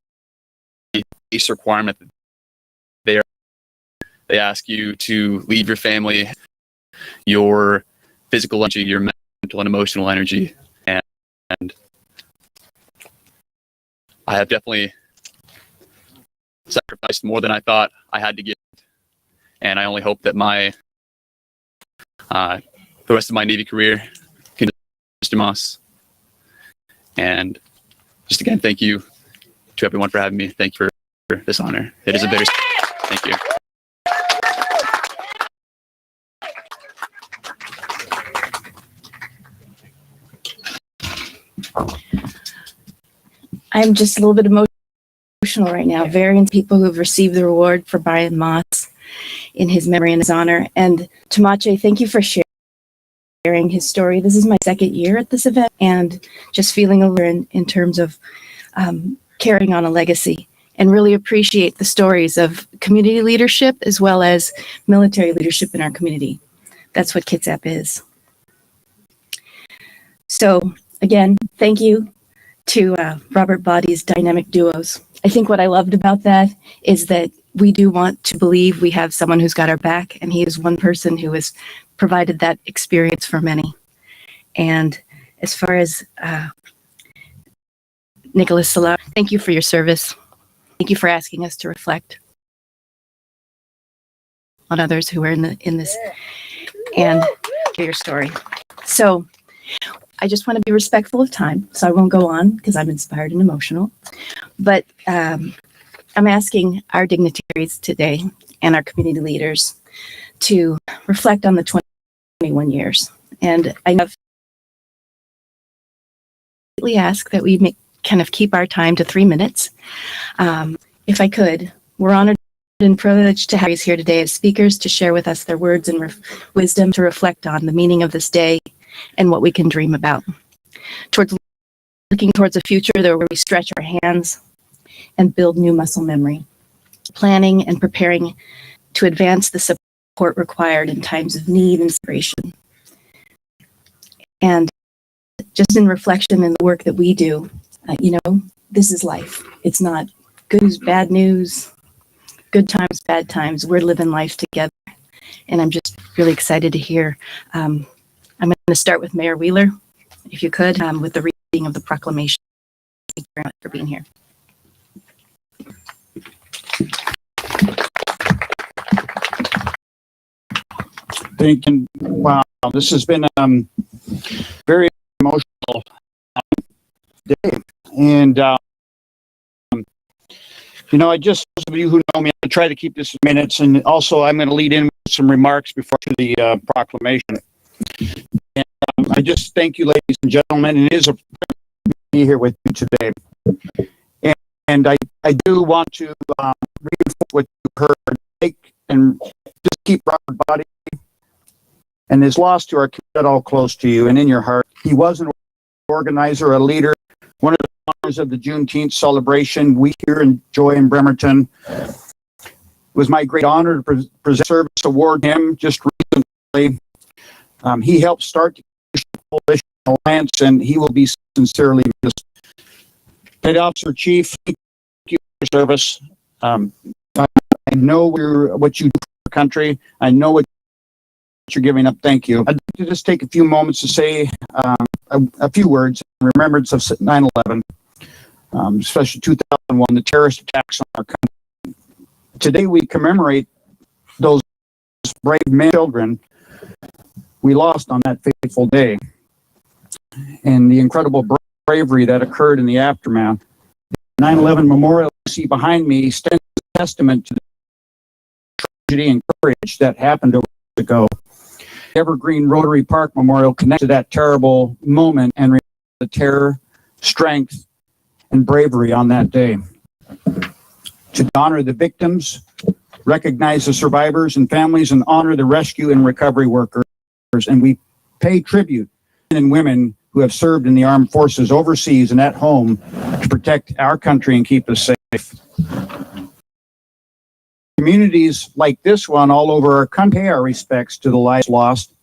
base requirement that they ask you to leave your family, your physical energy, your mental and emotional energy, and I have definitely sacrificed more than I thought I had to give, and I only hope that my the rest of my Navy career can Mr. Moss. And just again, thank you to everyone for having me. Thank you for this honor. It is a bittersweet. Thank you. I'm just a little bit emotional right now. Various people who have received the award for Brian Moss in his memory and his honor. And Tamache, thank you for sharing his story. This is my second year at this event, and just feeling over in terms of carrying on a legacy, and really appreciate the stories of community leadership as well as military leadership in our community. That's what Kitsap is. So again, thank you to Robert Body's dynamic duos. I think what I loved about that is that we do want to believe we have someone who's got our back, and he is one person who has provided that experience for many. And as far as Nicholas Salah, thank you for your service. Thank you for asking us to reflect on others who are in this and hear your story. So I just want to be respectful of time, so I won't go on because I'm inspired and emotional. But I'm asking our dignitaries today and our community leaders to reflect on the 21 years. And I ask that we kind of keep our time to 3 minutes. If I could, we're honored and privileged to have you here today as speakers to share with us their words and wisdom to reflect on the meaning of this day and what we can dream about. Towards looking towards a future where we stretch our hands and build new muscle memory, planning and preparing to advance the support required in times of need and inspiration. And just in reflection in the work that we do, this is life. It's not good news, bad news, good times, bad times. We're living life together. And I'm just really excited to hear. I'm going to start with Mayor Wheeler, if you could, with the reading of the proclamation. Thank you very much for being here. Thank you. Wow, this has been very emotional day. And, those of you who know me, I try to keep this in minutes. And also, I'm going to lead in with some remarks before to the proclamation. And I just thank you, ladies and gentlemen. It is a pleasure to be here with you today. And I do want to reinforce what you heard. And just keep Robert Body and his loss to our community all close to you and in your heart. He was an organizer, a leader, one of the honors of the Juneteenth celebration we here enjoy in Bremerton. It was my great honor to present service award to him just recently. He helped start the Coalition Alliance, and he will be sincerely missed. Petty Officer Chief, thank you for your service. I know what you do for the country. I know what you're giving up. Thank you. I'd like to just take a few moments to say a few words in remembrance of 9/11, especially 2001, the terrorist attacks on our country. Today we commemorate those brave men and children we lost on that fateful day and the incredible bravery that occurred in the aftermath. The 9/11 memorial you see behind me stands as a testament to the tragedy and courage that happened a week ago. Evergreen Rotary Park Memorial connects to that terrible moment and remembers the terror, strength, and bravery on that day. To honor the victims, recognize the survivors and families, and honor the rescue and recovery workers. And we pay tribute to men and women who have served in the armed forces overseas and at home to protect our country and keep us safe. Communities like this one all over our country pay our respects to the lives lost,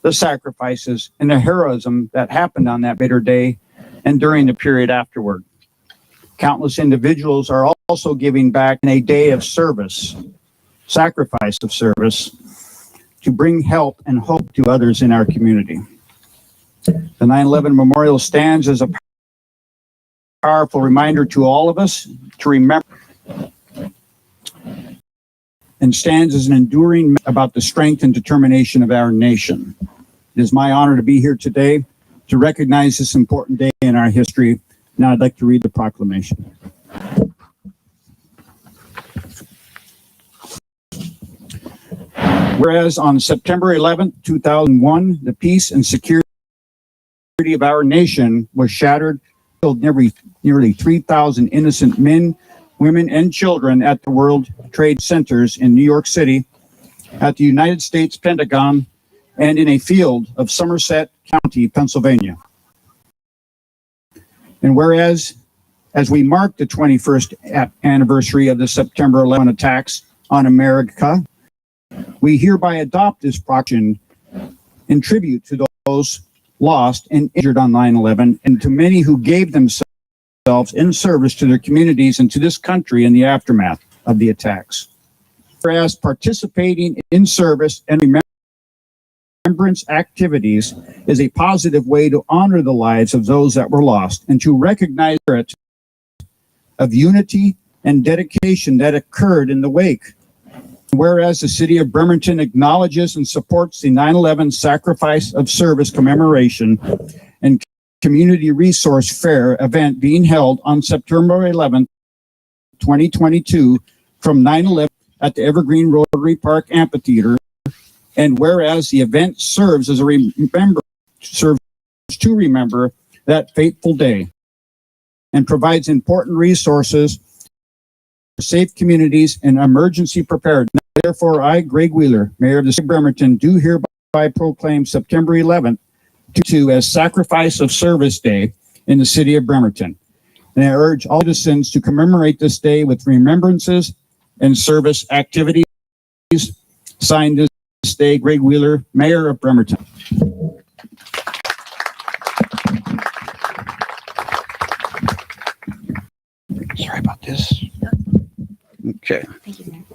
the sacrifices, and the heroism that happened on that bitter day and during the period afterward. Countless individuals are also giving back in a day of service, sacrifice of service, to bring help and hope to others in our community. The 9/11 Memorial stands as a powerful reminder to all of us to remember, and stands as an enduring about the strength and determination of our nation. It is my honor to be here today to recognize this important day in our history. Now I'd like to read the proclamation. Whereas on September 11th, 2001, the peace and security of our nation was shattered, killed nearly 3,000 innocent men, women, and children at the World Trade Centers in New York City, at the United States Pentagon, and in a field of Somerset County, Pennsylvania. And whereas, as we mark the 21st anniversary of the September 11 attacks on America, we hereby adopt this proclamation in tribute to those lost and injured on 9/11 and to many who gave themselves in service to their communities and to this country in the aftermath of the attacks. Whereas participating in service and remembrance activities is a positive way to honor the lives of those that were lost and to recognize the spirit of unity and dedication that occurred in the wake. Whereas the city of Bremerton acknowledges and supports the 9/11 Sacrifice of Service commemoration and community resource fair event being held on September 11th, 2022 from 9/11 at the Evergreen Rotary Park Amphitheater. And whereas the event serves to remember that fateful day and provides important resources for safe communities and emergency preparedness. Therefore, I, Greg Wheeler, Mayor of the City of Bremerton, do hereby proclaim September 11th as Sacrifice of Service Day in the city of Bremerton. And I urge all citizens to commemorate this day with remembrances and service activities. Signed this day, Greg Wheeler, Mayor of Bremerton. Sorry about this. Okay. Thank you,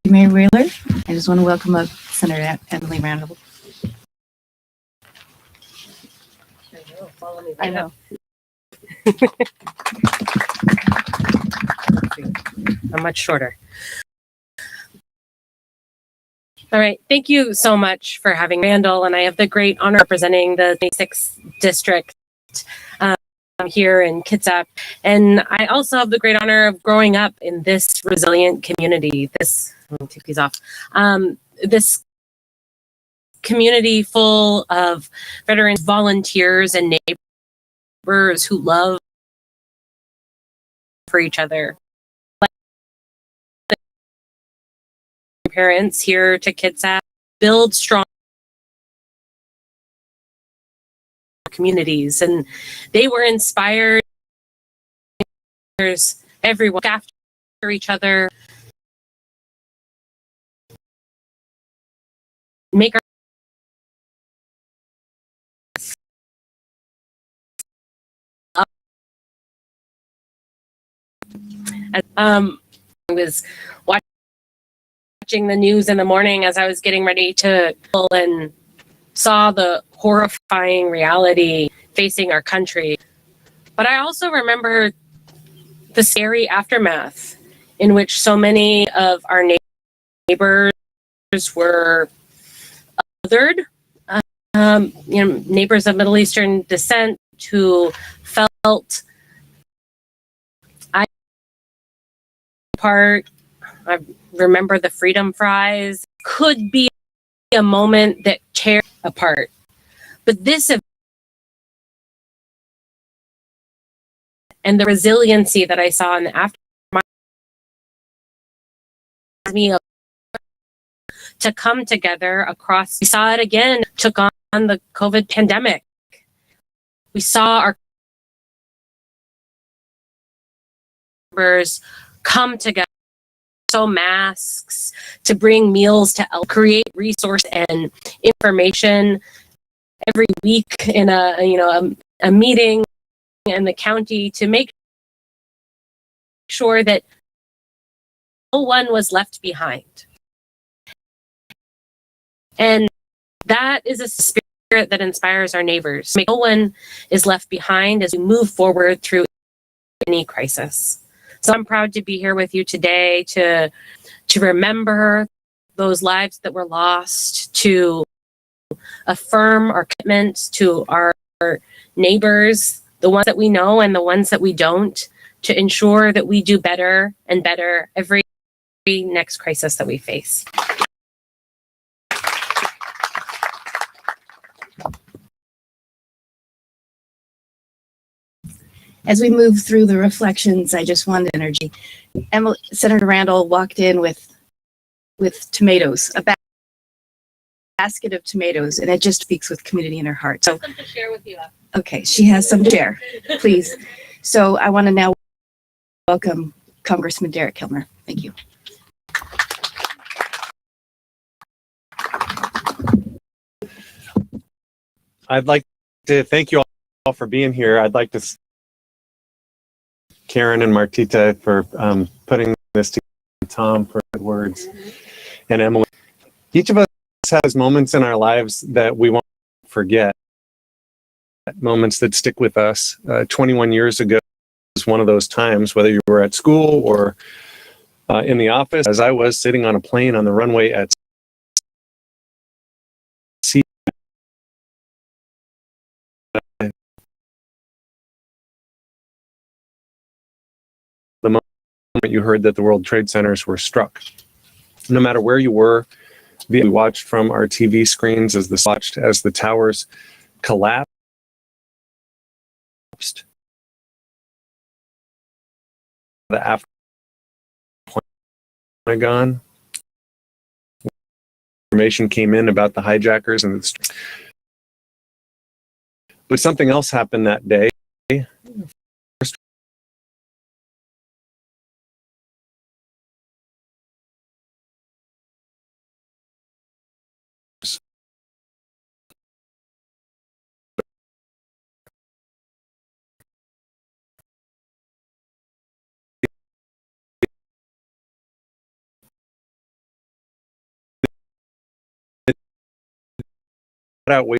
Mayor Wheeler. I just want to welcome up Senator Emily Randall. I know. I'm much shorter. All right. Thank you so much for having Randall, and I have the great honor of representing the 26th district here in Kitsap. And I also have the great honor of growing up in this resilient community. Let me take these off. This community full of veterans, volunteers, and neighbors who love for each other. Parents here to Kitsap build strong communities, and they were inspired. Everyone after each other, make our I was watching the news in the morning as I was getting ready to pull and saw the horrifying reality facing our country. But I also remember the scary aftermath in which so many of our neighbors were othered, neighbors of Middle Eastern descent who felt part. I remember the freedom fries could be a moment that tear apart. But this and the resiliency that I saw in the aftermath me to come together across. We saw it again, took on the COVID pandemic. We saw our members come together, sew masks, to bring meals to create resource and information every week in a meeting in the county to make sure that no one was left behind. And that is a spirit that inspires our neighbors. No one is left behind as we move forward through any crisis. So I'm proud to be here with you today to remember those lives that were lost, to affirm our commitment to our neighbors, the ones that we know and the ones that we don't, to ensure that we do better and better every next crisis that we face. As we move through the reflections, I just wanted energy. Senator Randall walked in with tomatoes, a basket of tomatoes, and it just speaks with community in her heart. So, Something to share with you. okay, she has some to share, please. So I want to now welcome Congressman Derek Kilmer. Thank you. I'd like to thank you all for being here. I'd like to Karen and Martita for putting this together, Tom for good words, and Emily. Each of us has moments in our lives that we won't forget, moments that stick with us. 21 years ago was one of those times, whether you were at school or in the office, as I was sitting on a plane on the runway at sea. The moment you heard that the World Trade Centers were struck. No matter where you were, we watched from our TV screens as the towers collapsed. The after Pentagon information came in about the hijackers and But something else happened that day. Outweigh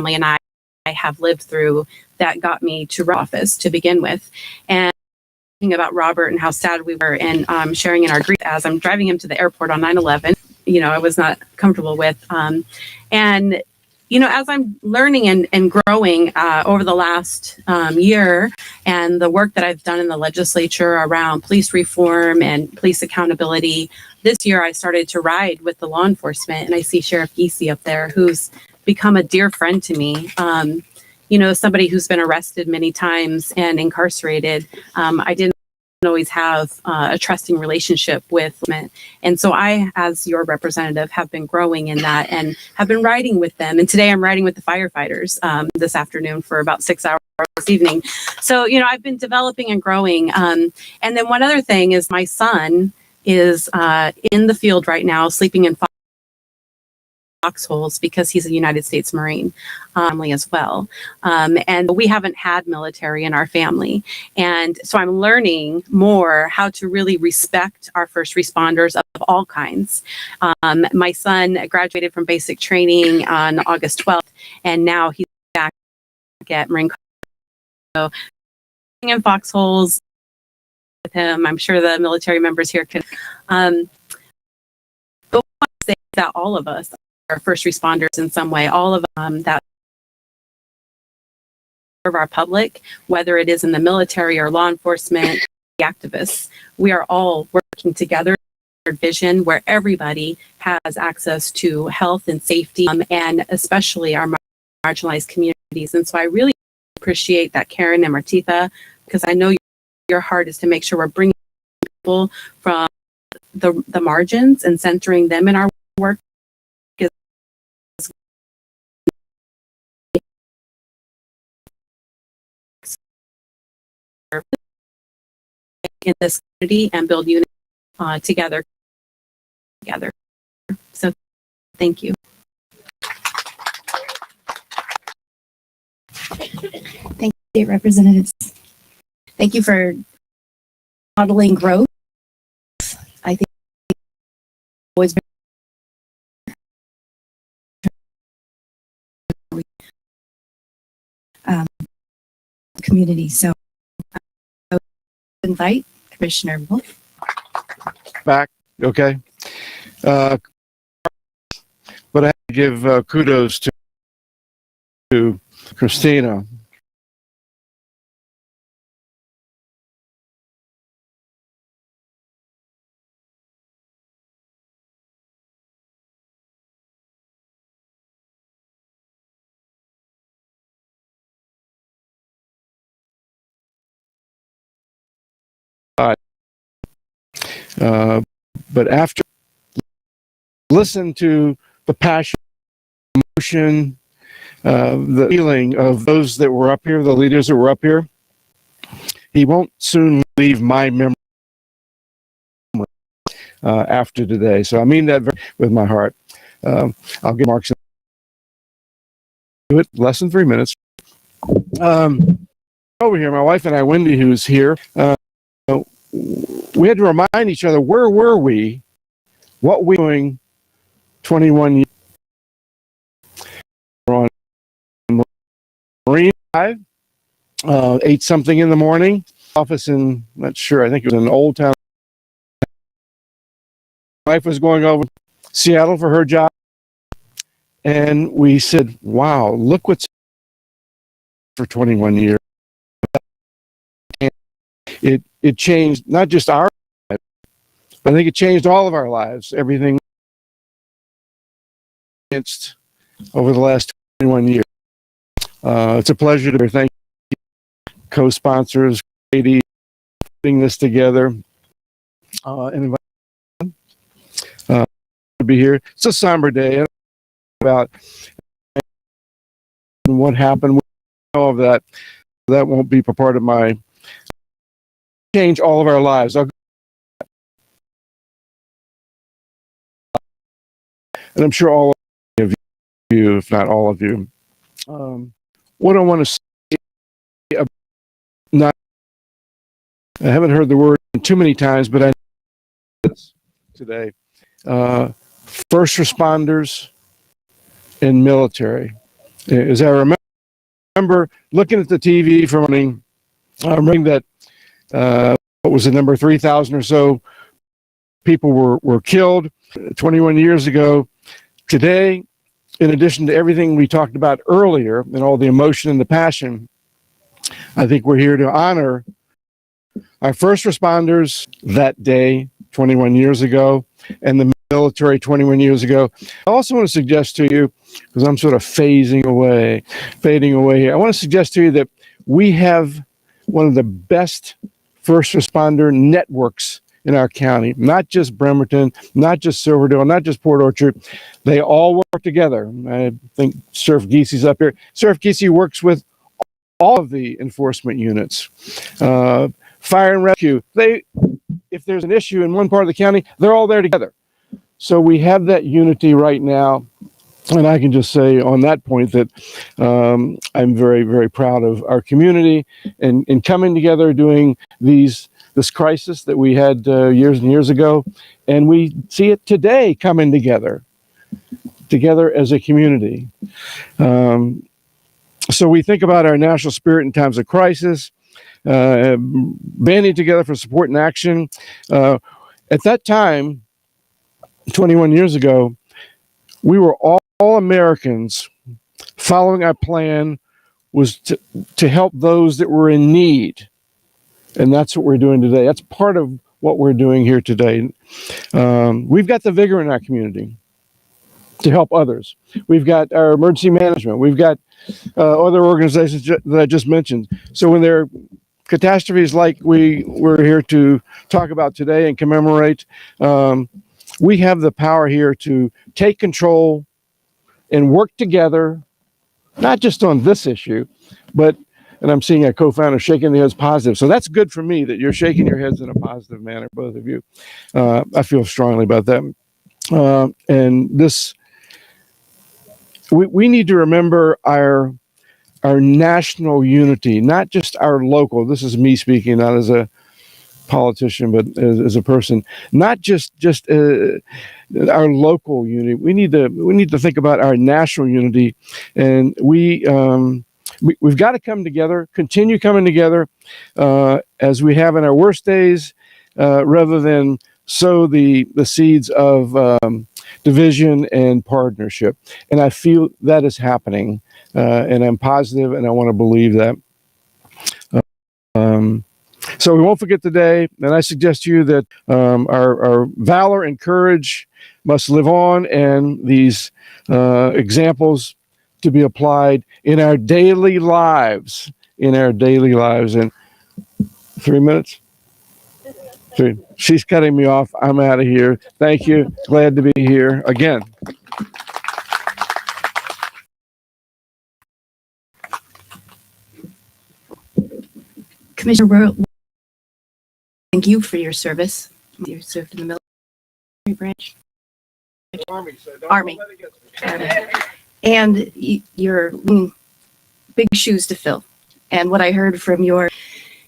family and I have lived through that got me to office to begin with. And thinking about Robert and how sad we were and sharing in our grief as I'm driving him to the airport on 9/11, I was not comfortable with. And, as I'm learning and growing over the last year and the work that I've done in the legislature around police reform and police accountability, this year I started to ride with the law enforcement, and I see Sheriff Giese up there, who's become a dear friend to me. Somebody who's been arrested many times and incarcerated. I didn't always have a trusting relationship with them. And so I, as your representative, have been growing in that and have been riding with them. And today I'm riding with the firefighters this afternoon for about 6 hours this evening. So, I've been developing and growing. And then one other thing is my son is in the field right now, sleeping in foxholes because he's a United States Marine family as well. And we haven't had military in our family. And so I'm learning more how to really respect our first responders of all kinds. My son graduated from basic training on August 12th, and now he's back at Marine Corps. So in foxholes with him, I'm sure the military members here can. But I want to say that all of us are first responders in some way, all of that serve our public, whether it is in the military or law enforcement, activists, we are all working together vision where everybody has access to health and safety, and especially our marginalized communities. And so I really appreciate that, Karen and Martitha, because I know your heart is to make sure we're bringing people from the margins and centering them in our work. In this community and build unity together. So thank you. Thank you, state representatives. Thank you for modeling growth. I think always community. So I would invite Commissioner Wolf. Back, okay. But I have to give kudos to Christina. But after listen to the passion, emotion, the feeling of those that were up here, the leaders that were up here, he won't soon leave my memory after today. So I mean that with my heart. I'll get Mark's do it less than 3 minutes. Over here, my wife and I, Wendy, who's here, we had to remind each other, where were we? What we doing 21 years on Marine Drive, 8 something in the morning, office in, not sure, I think it was in Old Town. My wife was going over Seattle for her job, and we said, wow, look what's for 21 years. And it changed not just our lives, but I think it changed all of our lives. Everything over the last 21 years. It's a pleasure to thank you, co-sponsors, Katie, putting this together, and to be here. It's a somber day about what happened. We know of that. That won't be part of my change all of our lives. And I'm sure all of you, if not all of you, what I want to say, I haven't heard the word too many times, but I know this today. First responders and military. As I remember looking at the TV for morning, remembering that what was the number, 3,000 or so people were killed 21 years ago. Today, in addition to everything we talked about earlier and all the emotion and the passion, I think we're here to honor our first responders that day 21 years ago and the military 21 years ago. I also want to suggest to you, because I'm sort of fading away here, I want to suggest to you that we have one of the best first responder networks in our county, not just Bremerton, not just Silverdale, not just Port Orchard. They all work together. I think Sheriff Giesey's up here. Sheriff Giesey works with all of the enforcement units. Fire and rescue, if there's an issue in one part of the county, they're all there together. So we have that unity right now. And I can just say on that point that I'm very, very proud of our community and coming together, doing this crisis that we had years and years ago. And we see it today coming together as a community. So we think about our national spirit in times of crisis, banding together for support and action. At that time, 21 years ago, we were all Americans. Following our plan was to help those that were in need. And that's what we're doing today. That's part of what we're doing here today. We've got the vigor in our community to help others. We've got our emergency management. We've got other organizations that I just mentioned. So when there are catastrophes like we're here to talk about today and commemorate, we have the power here to take control and work together, not just on this issue, but, and I'm seeing a co-founder shaking their heads positive. So that's good for me that you're shaking your heads in a positive manner, both of you. I feel strongly about that. And this, we need to remember our national unity, not just our local. This is me speaking, not as a politician, but as a person, not just our local unity. We need to think about our national unity, and we've got to come together, continue coming together as we have in our worst days, rather than sow the seeds of division and partnership. And I feel that is happening, and I'm positive, and I want to believe that. So we won't forget today, and I suggest to you that our valor and courage must live on, and these examples to be applied in our daily lives. And 3 minutes? Three. She's cutting me off. I'm out of here. Thank you. Glad to be here again. Commissioner World, thank you for your service. You served in the military branch. Army. And you're big shoes to fill. And what I heard from your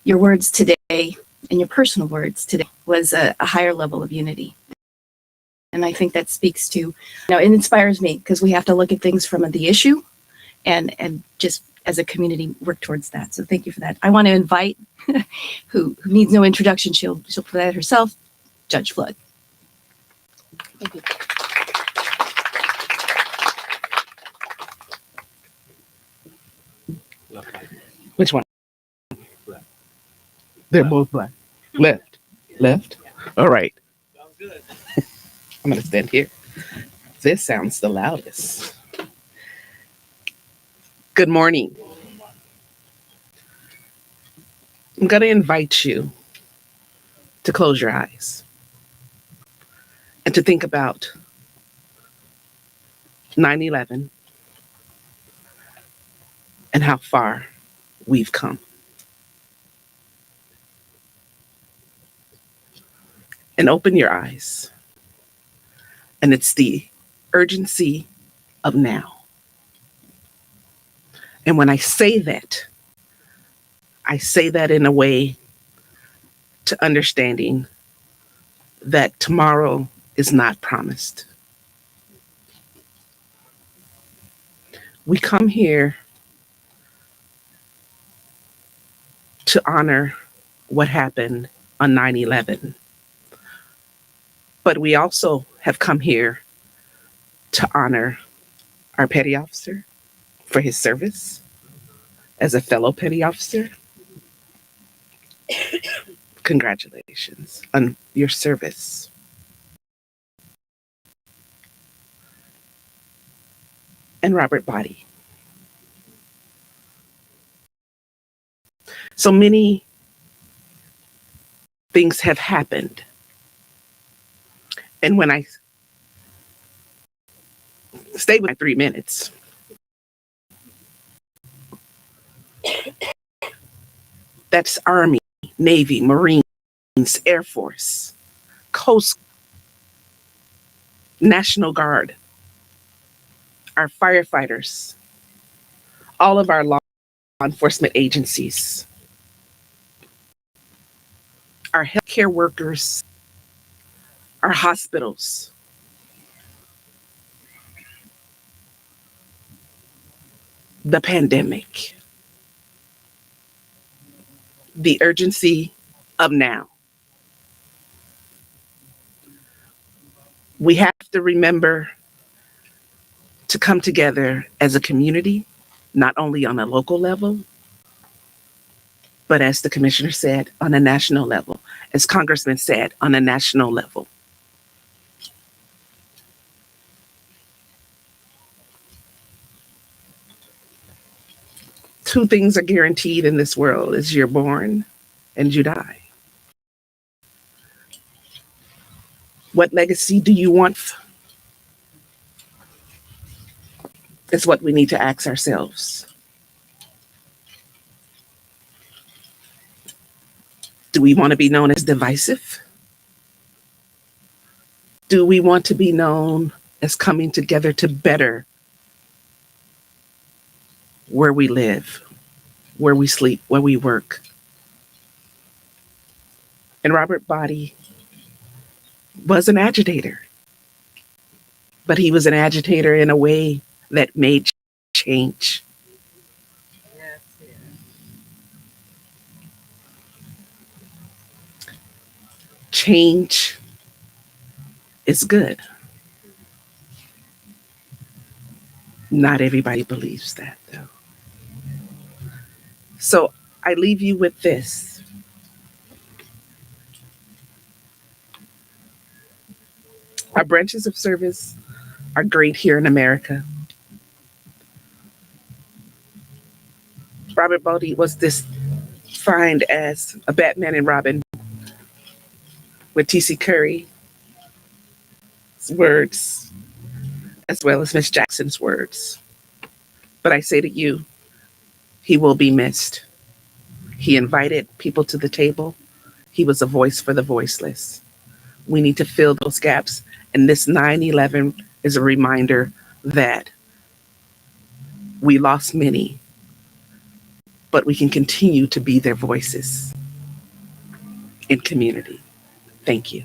words today and your personal words today was a higher level of unity. And I think that speaks to, it inspires me because we have to look at things from the issue and just as a community work towards that. So thank you for that. I want to invite, who needs no introduction, she'll provide herself, Judge Flood. Thank you. Which one? They're both black. Left. All right. I'm going to stand here. This sounds the loudest. Good morning. I'm going to invite you to close your eyes and to think about 9/11 and how far we've come. And open your eyes. And it's the urgency of now. And when I say that in a way to understanding that tomorrow is not promised. We come here to honor what happened on 9/11. But we also have come here to honor our petty officer for his service as a fellow petty officer. Congratulations on your service. And Robert Body. So many things have happened. And when I stay with my 3 minutes, that's Army, Navy, Marines, Air Force, Coast, National Guard, our firefighters, all of our law enforcement agencies, our healthcare workers, our hospitals, the pandemic, the urgency of now. We have to remember to come together as a community, not only on a local level, but as the commissioner said, on a national level. as Congressman said, on a national level. Two things are guaranteed in this world is you're born and you die. What legacy do you want? Is what we need to ask ourselves. Do we want to be known as divisive? Do we want to be known as coming together to better where we live, where we sleep, where we work? And Robert Body was an agitator, but he was an agitator in a way that made change. Change is good. Not everybody believes that, though. So I leave you with this. Our branches of service are great here in America. Robert Body was defined as a Batman and Robin with T.C. Curry's words, as well as Miss Jackson's words. But I say to you, he will be missed. He invited people to the table. He was a voice for the voiceless. We need to fill those gaps. And this 9/11 is a reminder that we lost many, but we can continue to be their voices in community. Thank you.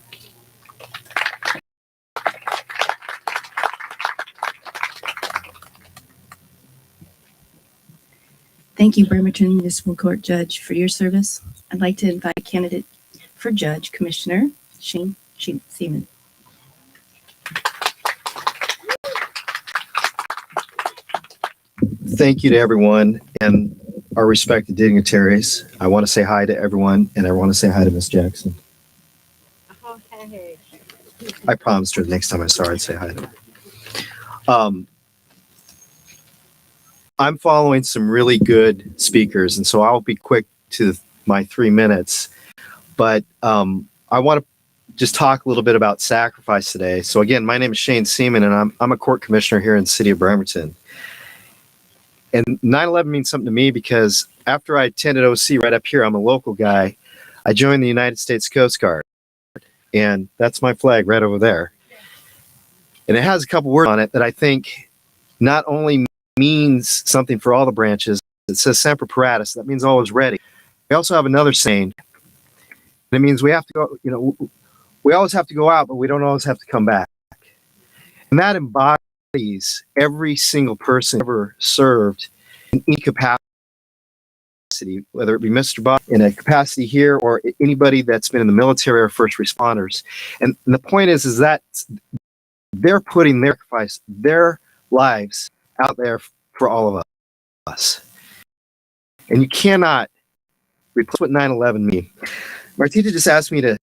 Thank you, Bremerton Municipal Court Judge, for your service. I'd like to invite candidate for Judge, Commissioner Shane Seaman. Thank you to everyone and our respected dignitaries. I want to say hi to everyone, and I want to say hi to Miss Jackson. I promised her the next time I saw her, I'd say hi to her. I'm following some really good speakers, and so I'll be quick to my 3 minutes. But I want to just talk a little bit about sacrifice today. So again, my name is Shane Seaman, and I'm a court commissioner here in the city of Bremerton. And 9/11 means something to me because after I attended OC right up here, I'm a local guy, I joined the United States Coast Guard. And that's my flag right over there. And it has a couple words on it that I think not only means something for all the branches, it says semper paratus, that means always ready. We also have another saying, and it means we have to go, we always have to go out, but we don't always have to come back. And that embodies every single person ever served in any capacity, whether it be Mr. Bob in a capacity here or anybody that's been in the military or first responders. And the point is that they're putting their lives out there for all of us. And you cannot replace what 9/11 means. Martita just asked me to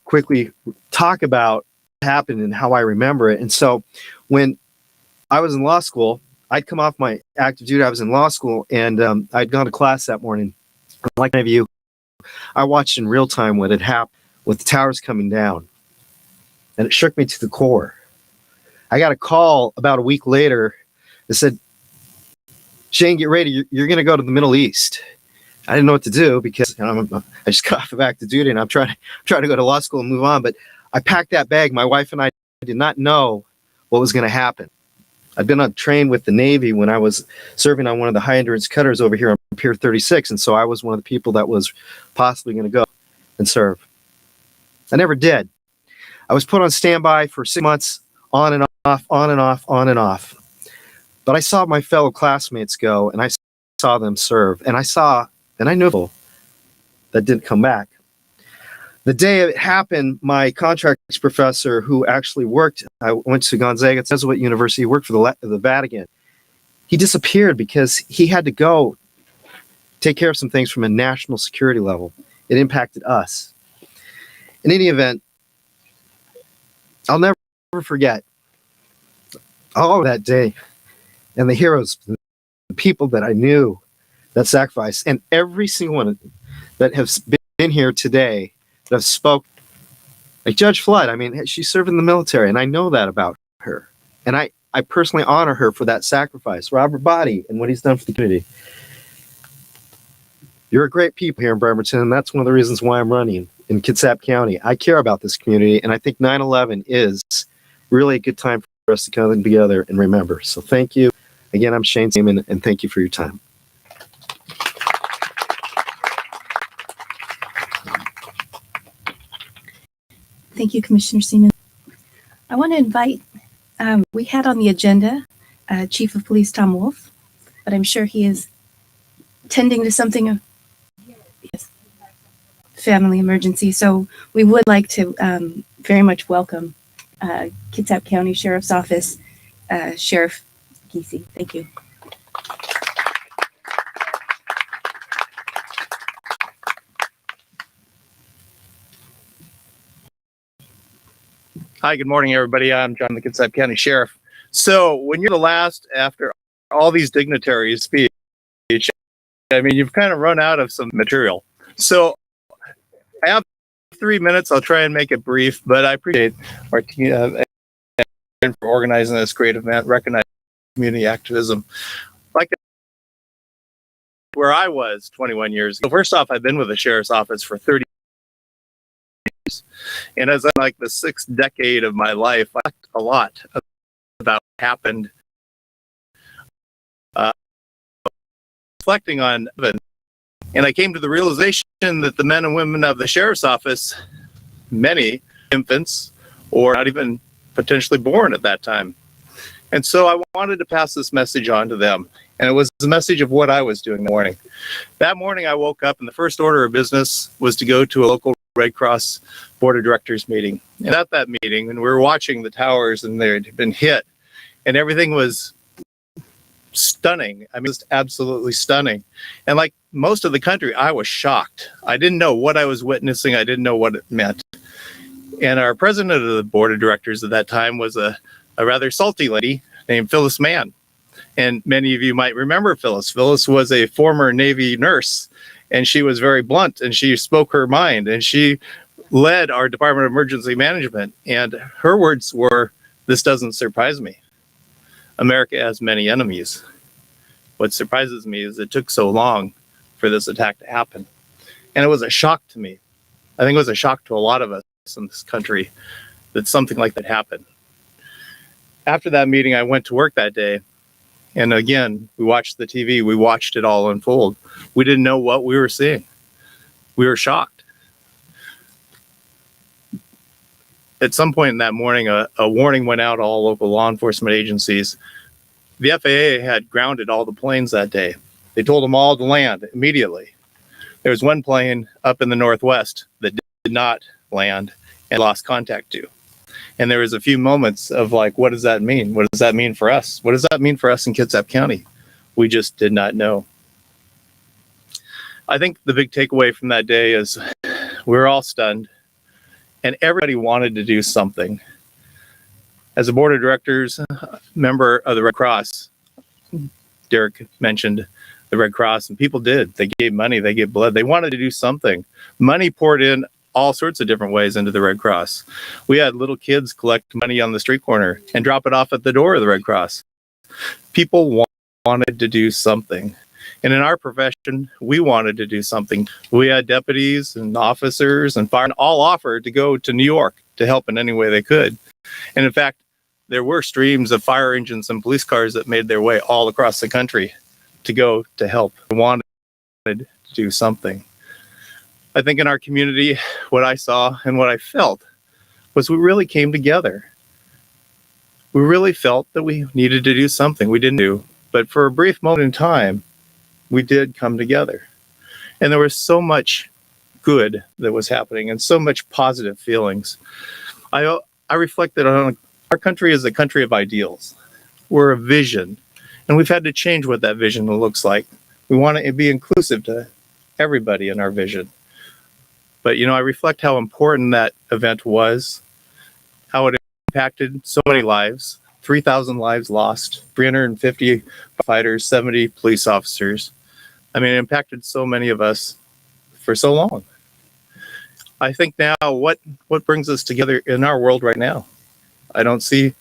quickly talk about what happened and how I remember it. And so when I was in law school, I'd come off my active duty. I was in law school, and I'd gone to class that morning. Like many of you, I watched in real time what had happened with the towers coming down, and it shook me to the core. I got a call about a week later that said, Shane, get ready. You're going to go to the Middle East. I didn't know what to do because I just got off of active duty, and I'm trying to go to law school and move on. But I packed that bag. My wife and I did not know what was going to happen. I'd been on train with the Navy when I was serving on one of the high endurance cutters over here on Pier 36. And so I was one of the people that was possibly going to go and serve. I never did. I was put on standby for 6 months, on and off, on and off, on and off. But I saw my fellow classmates go, and I saw them serve. And I knew people that didn't come back. The day it happened, my contracts professor, who actually I went to Gonzaga Jesuit University, worked for the Vatican. He disappeared because he had to go take care of some things from a national security level. It impacted us. In any event, I'll never forget all of that day and the heroes, the people that I knew that sacrificed, and every single one that has been here today that have spoke. Like Judge Flood, I mean, she served in the military, and I know that about her. And I personally honor her for that sacrifice. Robert Body and what he's done for the community. You're a great people here in Bremerton, and that's one of the reasons why I'm running in Kitsap County. I care about this community, and I think 9/11 is really a good time for us to come together and remember. So thank you. Again, I'm Shane Seaman, and thank you for your time. Thank you, Commissioner Seaman. I want to invite, we had on the agenda Chief of Police Tom Wolf, but I'm sure he is tending to something, yes, family emergency. So we would like to very much welcome Kitsap County Sheriff's Office, Sheriff Giese. Thank you. Hi, good morning, everybody. I'm John, the Kitsap County Sheriff. So when you're the last after all these dignitaries speak, I mean, you've kind of run out of some material. So I have 3 minutes. I'll try and make it brief, but I appreciate our team for organizing this great event, recognizing community activism. Like where I was 21 years ago. First off, I've been with the Sheriff's Office for 30 years. And as I'm like the 6th decade of my life, I talked a lot about what happened. Reflecting on it, and I came to the realization that the men and women of the Sheriff's Office, many infants or not even potentially born at that time. And so I wanted to pass this message on to them. And it was the message of what I was doing that morning. That morning I woke up and the first order of business was to go to a local Red Cross Board of Directors meeting. And at that meeting, and we were watching the towers and they had been hit and everything was stunning. I mean, just absolutely stunning. And like most of the country, I was shocked. I didn't know what I was witnessing. I didn't know what it meant. And our president of the board of directors at that time was a rather salty lady named Phyllis Mann. And many of you might remember Phyllis. Phyllis was a former Navy nurse, and she was very blunt, and she spoke her mind, and she led our Department of Emergency Management. And her words were, "This doesn't surprise me. America has many enemies. What surprises me is it took so long for this attack to happen." And it was a shock to me. I think it was a shock to a lot of us in this country that something like that happened. After that meeting, I went to work that day. And again, we watched the TV. We watched it all unfold. We didn't know what we were seeing. We were shocked. At some point in that morning, a warning went out to all local law enforcement agencies. The FAA had grounded all the planes that day. They told them all to land immediately. There was one plane up in the Northwest that did not land and lost contact to. And there was a few moments of like, what does that mean? What does that mean for us? What does that mean for us in Kitsap County? We just did not know. I think the big takeaway from that day is we were all stunned and everybody wanted to do something. As a board of directors, member of the Red Cross, Derek mentioned the Red Cross, and people did. They gave money, they gave blood. They wanted to do something. Money poured in all sorts of different ways into the Red Cross. We had little kids collect money on the street corner and drop it off at the door of the Red Cross. People wanted to do something. And in our profession, we wanted to do something. We had deputies and officers and fire all offered to go to New York to help in any way they could. And in fact, there were streams of fire engines and police cars that made their way all across the country to go to help. We wanted to do something. I think in our community, what I saw and what I felt was we really came together. We really felt that we needed to do something. We didn't do, but for a brief moment in time, we did come together. And there was so much good that was happening and so much positive feelings. I reflected on our country is a country of ideals. We're a vision, and we've had to change what that vision looks like. We want to be inclusive to everybody in our vision. But, I reflect how important that event was, how it impacted so many lives, 3,000 lives lost, 350 fighters, 70 police officers. I mean, it impacted so many of us for so long. I think now what brings us together in our world right now? I don't see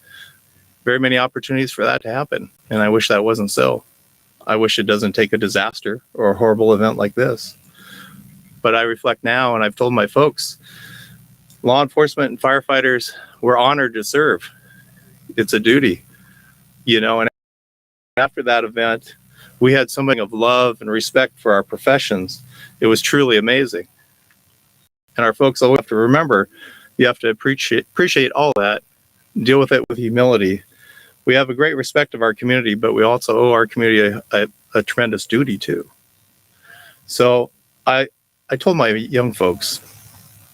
very many opportunities for that to happen. And I wish that wasn't so. I wish it doesn't take a disaster or a horrible event like this. But I reflect now, and I've told my folks, law enforcement and firefighters, we're honored to serve. It's a duty, and after that event, we had something of love and respect for our professions. It was truly amazing. And our folks always have to remember, you have to appreciate all that, deal with it with humility. We have a great respect of our community, but we also owe our community a tremendous duty too. So I told my young folks,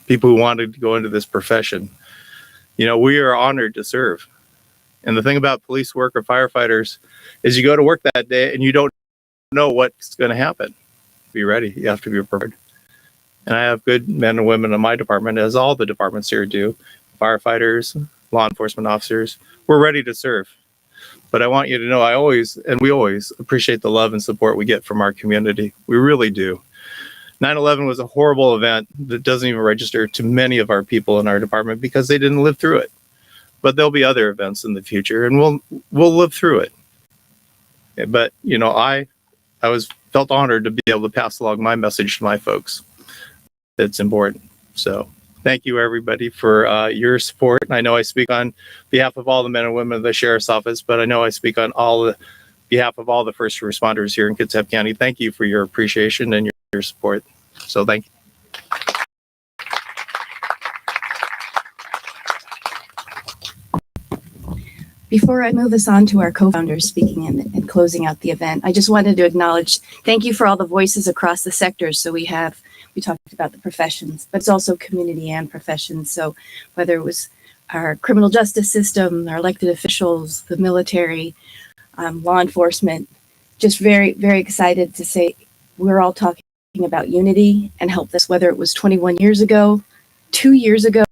people who wanted to go into this profession, we are honored to serve. And the thing about police work or firefighters is you go to work that day and you don't know what's going to happen. Be ready. You have to be prepared. And I have good men and women in my department, as all the departments here do, firefighters, law enforcement officers. We're ready to serve. But I want you to know we always appreciate the love and support we get from our community. We really do. 9/11 was a horrible event that doesn't even register to many of our people in our department because they didn't live through it. But there'll be other events in the future, and we'll live through it. But I felt honored to be able to pass along my message to my folks. It's important. So thank you, everybody, for your support. And I know I speak on behalf of all the men and women of the Sheriff's Office, but I know I speak on behalf of all the first responders here in Kitsap County. Thank you for your appreciation and your support. So thank you. Before I move us on to our co-founders speaking and closing out the event, I just wanted to acknowledge, thank you for all the voices across the sectors. So we talked about the professions, but it's also community and professions. So whether it was our criminal justice system, our elected officials, the military, law enforcement, just very, very excited to say we're all talking about unity and help this, whether it was 21 years ago, 2 years ago,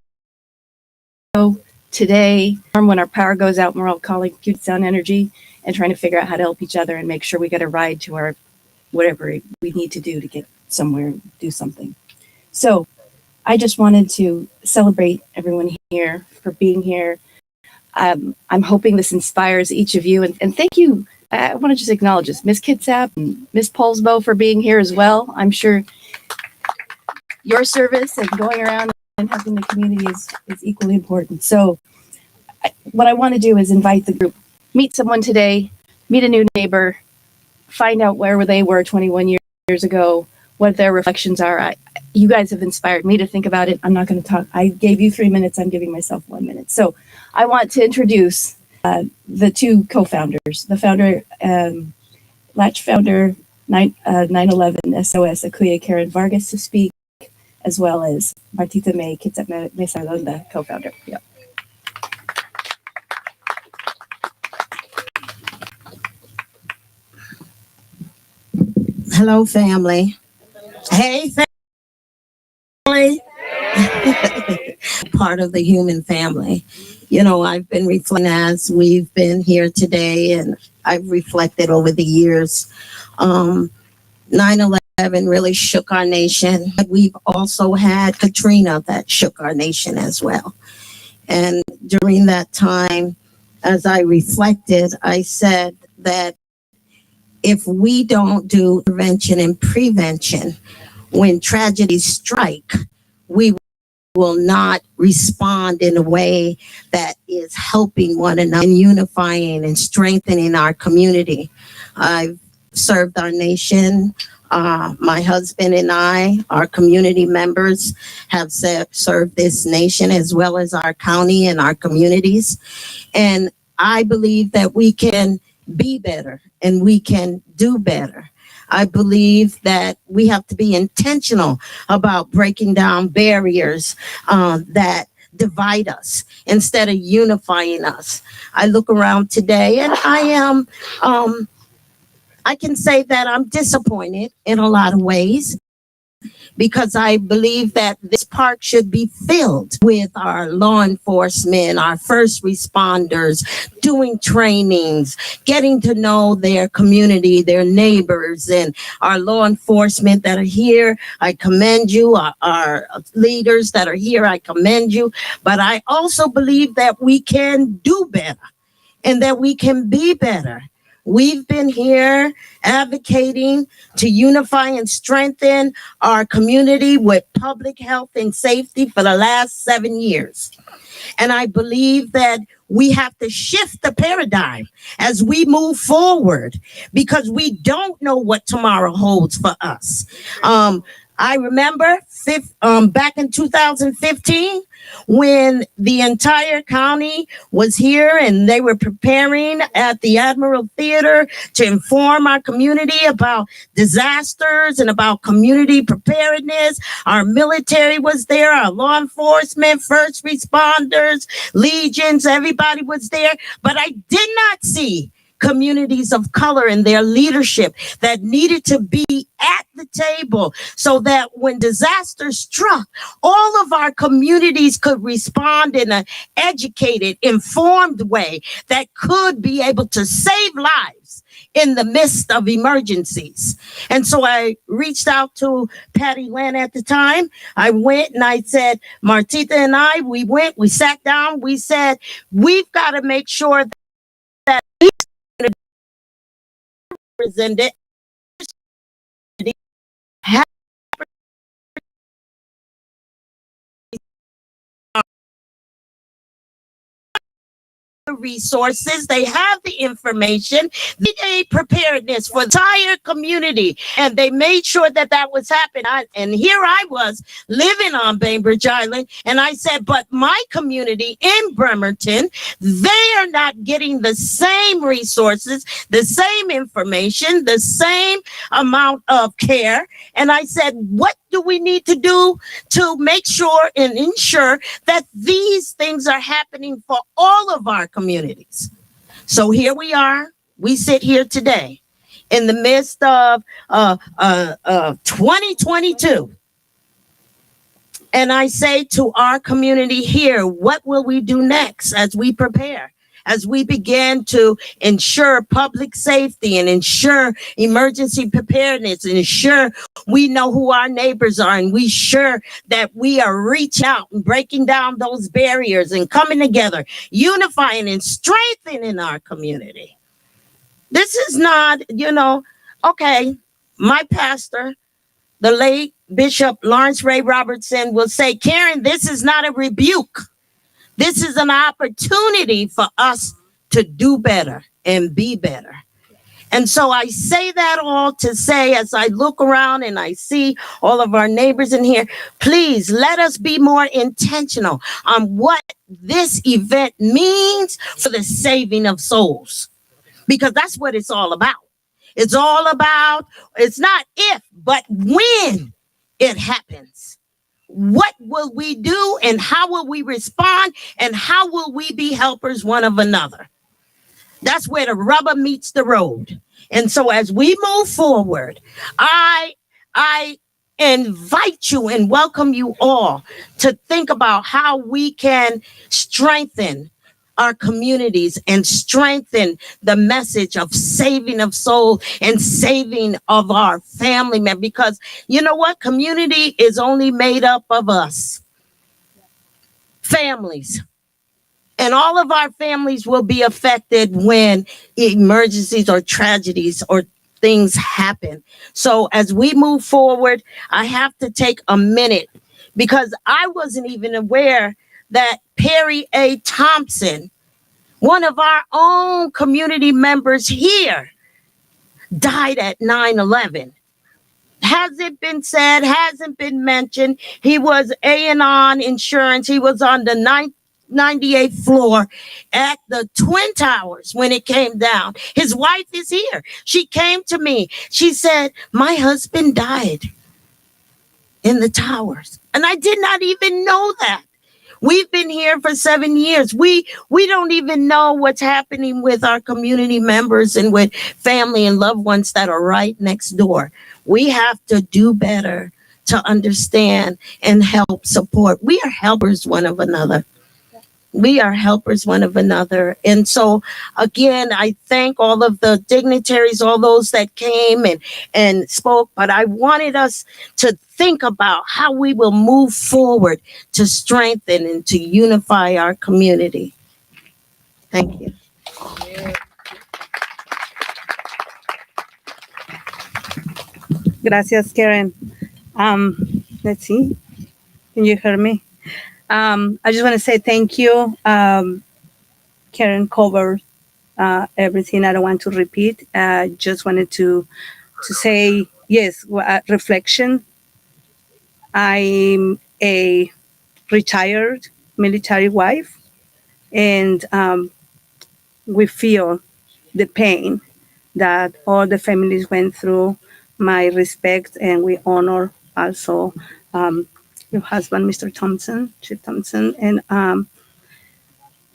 today, when our power goes out and we're all calling Puget Sound Energy and trying to figure out how to help each other and make sure we get a ride to our whatever we need to do to get somewhere, do something. So I just wanted to celebrate everyone here for being here. I'm hoping this inspires each of you, and thank you. I want to just acknowledge this, Miss Kitsap and Miss Polsbo for being here as well. I'm sure your service and going around and helping the community is equally important. So what I want to do is invite the group, meet someone today, meet a new neighbor, find out where they were 21 years ago, what their reflections are. You guys have inspired me to think about it. I'm not going to talk. I gave you 3 minutes. I'm giving myself 1 minute. So I want to introduce the two co-founders, the founder, Latch founder, 9/11 SOS, Akuya Karen Vargas, to speak, as well as Martita May Kitsap Mesa Londa, co-founder. Yeah. Hello, family. Hey, family. Part of the human family. I've been reflecting as we've been here today, and I've reflected over the years. 9/11 really shook our nation. We've also had Katrina that shook our nation as well. And during that time, as I reflected, I said that if we don't do prevention and prevention, when tragedies strike, we will not respond in a way that is helping one another and unifying and strengthening our community. I've served our nation. My husband and I, our community members, have served this nation as well as our county and our communities. And I believe that we can be better and we can do better. I believe that we have to be intentional about breaking down barriers that divide us instead of unifying us. I look around today and I can say that I'm disappointed in a lot of ways because I believe that this park should be filled with our law enforcement, our first responders, doing trainings, getting to know their community, their neighbors, and our law enforcement that are here. I commend you. Our leaders that are here, I commend you. But I also believe that we can do better and that we can be better. We've been here advocating to unify and strengthen our community with public health and safety for the last 7 years. And I believe that we have to shift the paradigm as we move forward because we don't know what tomorrow holds for us. I remember back in 2015 when the entire county was here and they were preparing at the Admiral Theater to inform our community about disasters and about community preparedness. Our military was there, our law enforcement, first responders, legions, everybody was there. But I did not see communities of color and their leadership that needed to be at the table so that when disaster struck, all of our communities could respond in an educated, informed way that could be able to save lives in the midst of emergencies. And so I reached out to Patty Lynn at the time. I went and I said, Martita and I, we sat down, we said, we've got to make sure that represented have the resources, they have the information, they preparedness for the entire community, and they made sure that that was happening. And here I was living on Bainbridge Island, and I said, but my community in Bremerton, they are not getting the same resources, the same information, the same amount of care. And I said, what do we need to do to make sure and ensure that these things are happening for all of our communities? So here we are. We sit here today in the midst of 2022. And I say to our community here, what will we do next as we prepare? As we begin to ensure public safety and ensure emergency preparedness and ensure we know who our neighbors are and we sure that we are reaching out and breaking down those barriers and coming together, unifying and strengthening our community. This is not, okay, my pastor, the late Bishop Lawrence Ray Robertson will say, Karen, this is not a rebuke. This is an opportunity for us to do better and be better. And so I say that all to say, as I look around and I see all of our neighbors in here, please let us be more intentional on what this event means for the saving of souls, because that's what it's all about. It's all about, it's not if, but when it happens. What will we do and how will we respond and how will we be helpers one of another? That's where the rubber meets the road. And so as we move forward, I invite you and welcome you all to think about how we can strengthen our communities and strengthen the message of saving of soul and saving of our family members. Because you know what? Community is only made up of us. Families. And all of our families will be affected when emergencies or tragedies or things happen. So as we move forward, I have to take a minute because I wasn't even aware that Perry A. Thompson, one of our own community members here, died at 9/11. Hasn't been said, hasn't been mentioned. He was A&on Insurance. He was on the 98th floor at the Twin Towers when it came down. His wife is here. She came to me. She said, my husband died in the towers. And I did not even know that. We've been here for 7 years. We don't even know what's happening with our community members and with family and loved ones that are right next door. We have to do better to understand and help support. We are helpers one of another. We are helpers one of another. And so again, I thank all of the dignitaries, all those that came and spoke, but I wanted us to think about how we will move forward to strengthen and to unify our community. Thank you. Gracias, Karen. Let's see. Can you hear me? I just want to say thank you. Karen covered everything. I don't want to repeat. Just wanted to say yes. Reflection. I'm a retired military wife, and we feel the pain that all the families went through. My respect, and we honor also your husband, Mr. Thompson, Chief Thompson, and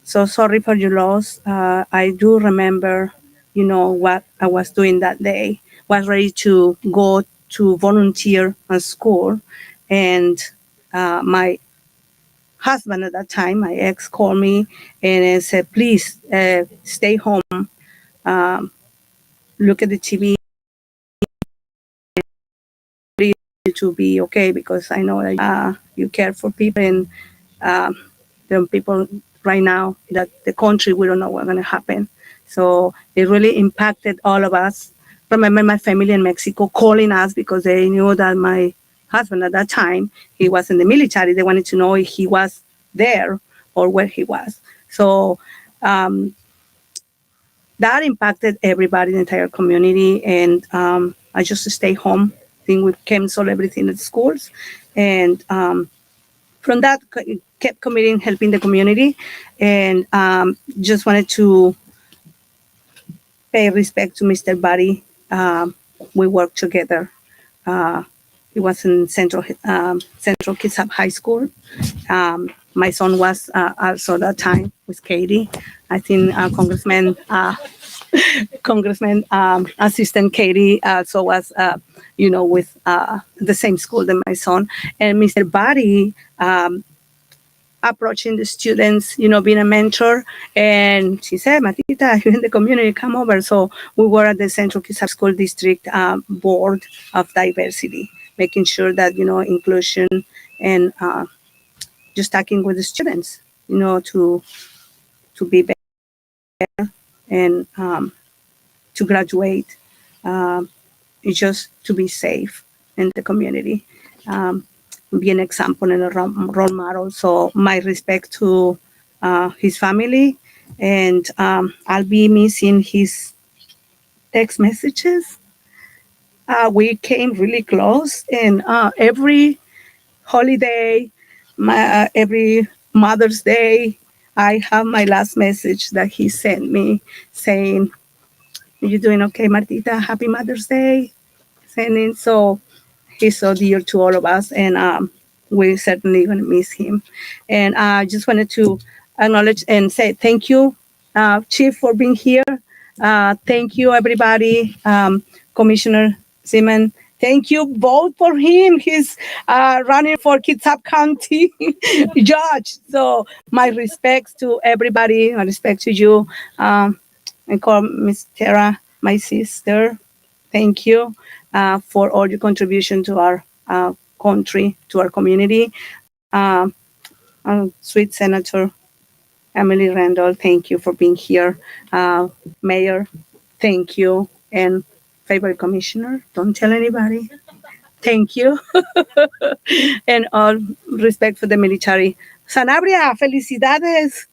so sorry for your loss. I do remember, what I was doing that day. Was ready to go to volunteer at school, and my husband at that time, my ex, called me and said, "Please stay home. Look at the TV to be okay, because I know that you care for people, and the people right now that the country, we don't know what's going to happen." So it really impacted all of us. Remember my family in Mexico calling us because they knew that my husband at that time, he was in the military. They wanted to know if he was there or where he was. So that impacted everybody, the entire community. And I just stayed home. I think we canceled everything at schools. And from that, kept committing, helping the community. And just wanted to pay respect to Mr. Buddy. We worked together. He was in Central Kitsap High School. My son was also that time with Katie. I think Congressman Assistant Katie also was, with the same school than my son. And Mr. Buddy approaching the students, being a mentor. And she said, "Matita, you're in the community, come over." So we were at the Central Kitsap School District Board of Diversity, making sure that, inclusion and just talking with the students, to be better and to graduate, just to be safe in the community. Be an example and a role model. So my respect to his family, and I'll be missing his text messages. We came really close, and every holiday, every Mother's Day, I have my last message that he sent me saying, "Are you doing okay, Martita? Happy Mother's Day." Sending. So he's so dear to all of us, and we're certainly going to miss him. And I just wanted to acknowledge and say thank you, Chief, for being here. Thank you, everybody. Commissioner Seaman, thank you. Vote for him. He's running for Kitsap County judge. So my respects to everybody. My respect to you. I call Miss Tara my sister. Thank you for all your contribution to our country, to our community. Sweet Senator Emily Randall, thank you for being here. Mayor, thank you. And favorite commissioner, don't tell anybody. Thank you. And all respect for the military. Sanabria, felicidades.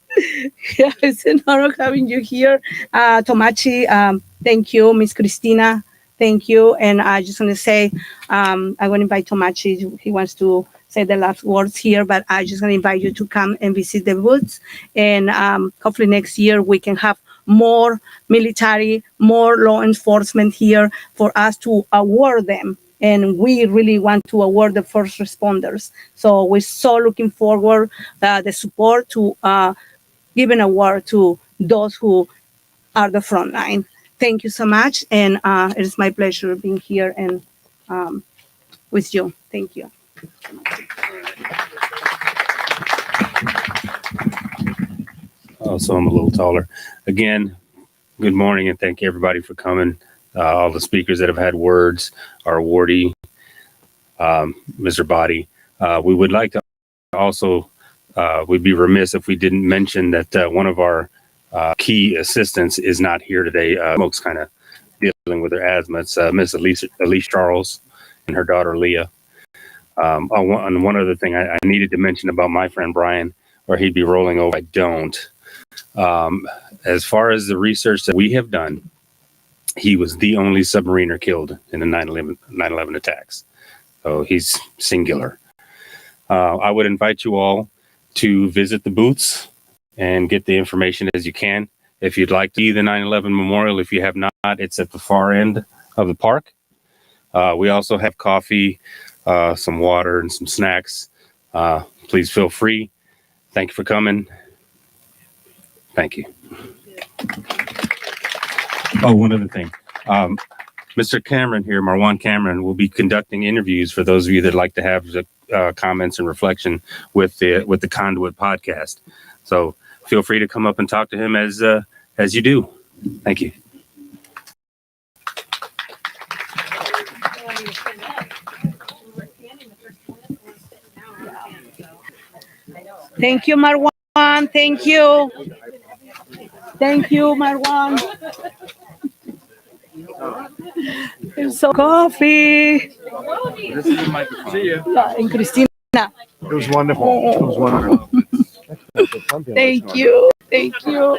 Yeah, it's an honor having you here. Tomachi, thank you. Miss Christina, thank you. And I just want to say, I'm going to invite Tomachi. He wants to say the last words here, but I just want to invite you to come and visit the woods. And hopefully next year we can have more military, more law enforcement here for us to award them. And we really want to award the first responders. So we're so looking forward the support to give an award to those who are the front line. Thank you so much. And it is my pleasure being here. And with you. Thank you. Oh, so I'm a little taller. Again, good morning and thank you everybody for coming. All the speakers that have had words, our awardee, Mr. Body. We would like to also, we'd be remiss if we didn't mention that one of our key assistants is not here today. Smoke's kind of dealing with her asthma. It's Miss Elise Charles and her daughter Leah. And one other thing I needed to mention about my friend Brian, or he'd be rolling over. I don't. As far as the research that we have done, he was the only submariner killed in the 9/11 attacks. So he's singular. I would invite you all to visit the booths and get the information as you can. If you'd like to see the 9/11 memorial, if you have not, it's at the far end of the park. We also have coffee, some water, and some snacks. Please feel free. Thank you for coming. Thank you. Oh, one other thing. Mr. Cameron here, Marwan Cameron, will be conducting interviews for those of you that like to have comments and reflection with the Conduit podcast. So feel free to come up and talk to him as you do. Thank you. Thank you, Marwan. Thank you. Thank you, Marwan. Here's some coffee. This is the microphone. See you. Yeah, and Christina. It was wonderful. It was wonderful. Thank you. Thank you.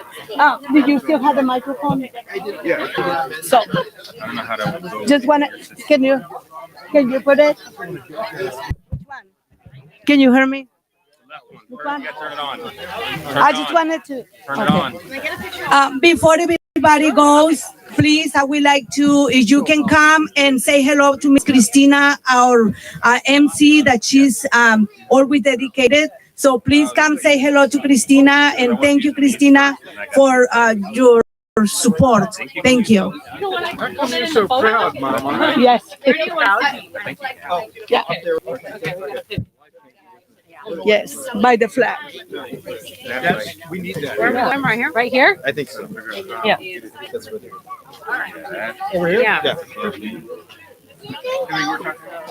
Did you still have the microphone? Yeah. So, I don't know how to. just wanna, can you put it? Can you hear me? Which one? Turn it on. I just wanted to. Turn it on. Before everybody goes, please, I would like to, if you can come and say hello to Miss Christina, our MC, that she's always dedicated. So please come say hello to Christina, and thank you, Christina, for your support. Thank you. You're so proud, Mama. Yes. Yeah. Yes, by the flag. Yes, we need that. I'm right here. Right here? I think so. Yeah. That's what Over here? Yeah.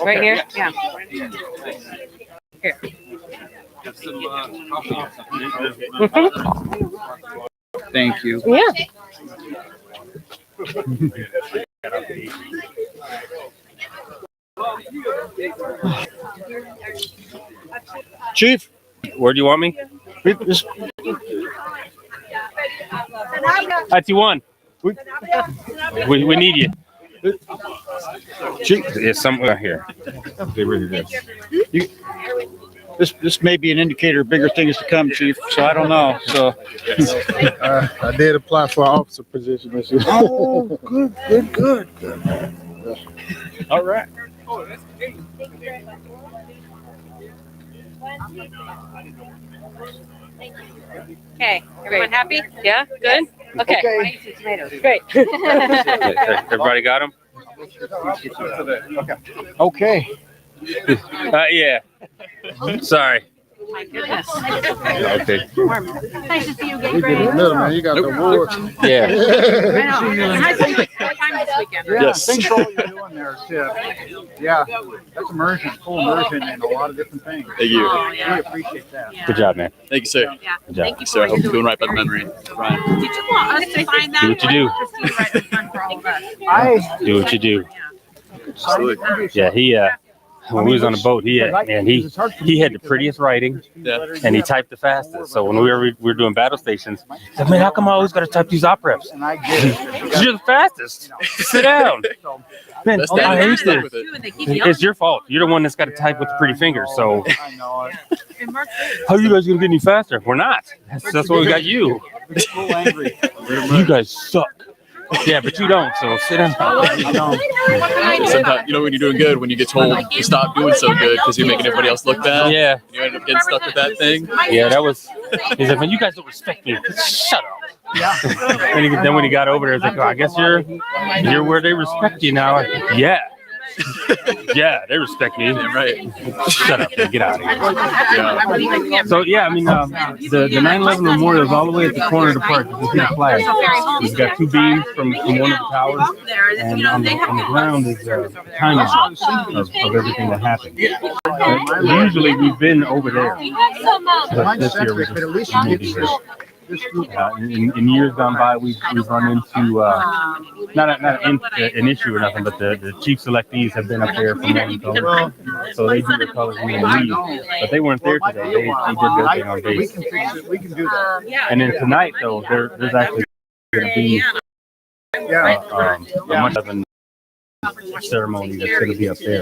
Right here? Yeah. Here. Thank you. Yeah. Chief, where do you want me? At you we need you. Chief, It's somewhere here. They really did. This may be an indicator of bigger things to come, Chief. So I don't know. So I did apply for an officer position this year. Oh, good. All right. Okay, everyone happy? Yeah, good? Okay. Great. Everybody got him? Okay. Yeah. Sorry. My goodness. Okay. Nice to see you You get did great. it little, man. You got the award. Yeah. I know. How's it time this weekend? Yeah, Yes. thanks for all you're doing there, Tiff. Yeah, that's immersion, full immersion in a lot of different things. Thank you. Oh, yeah. We appreciate that. Good job, man. Thank you, sir. Yeah. Good job. Thank you Sir, I for hope you're doing right by the memory. Ryan. Did you want us to sign that? Do what you do. Christine write this one for all of us? Do what you do. Absolutely. Yeah, he when we was on the boat, he had the prettiest writing, Yeah. and he typed the fastest. So when we were doing battle stations, he said, "Man, how come I always got to type these op reps? And I get it. Because you're the fastest. Sit down." Man, That's I hate stick this. with it. And they keep yelling. It's your fault. You're the one that's got to type with the pretty fingers. So I know it. And Mark- how are you guys gonna get any faster? We're not. That's why we got you. We're so angry. You guys suck. Yeah, but you don't. So sit down. Sometimes, you know, when you're doing good, when you get told to stop doing so good because you're making everybody else look bad, Yeah, you end up getting stuck with that thing. yeah. That was. He's like, "Man, you guys don't respect me." Shut up. Then when he got over there, he's like, "Oh, I guess you're where they respect you now." Yeah. Yeah, they respect me. Yeah, right. Shut up and get out of here. Yeah. So yeah, I mean, the 9/11 memorial is all the way at the corner of the park. You can see the flag. It's got two beams from one of the towers, and on the ground is the timeline of everything that happened. Usually we've been over there, but this year we just moved here. In years gone by, we've run into not an issue or nothing, but the chief selectees have been up there for morning colors, so they do their colors when they leave. But they weren't there today. They did their thing on base. We can do that. And then tonight, though, there's actually going to be a much of a ceremony that's going to be up there.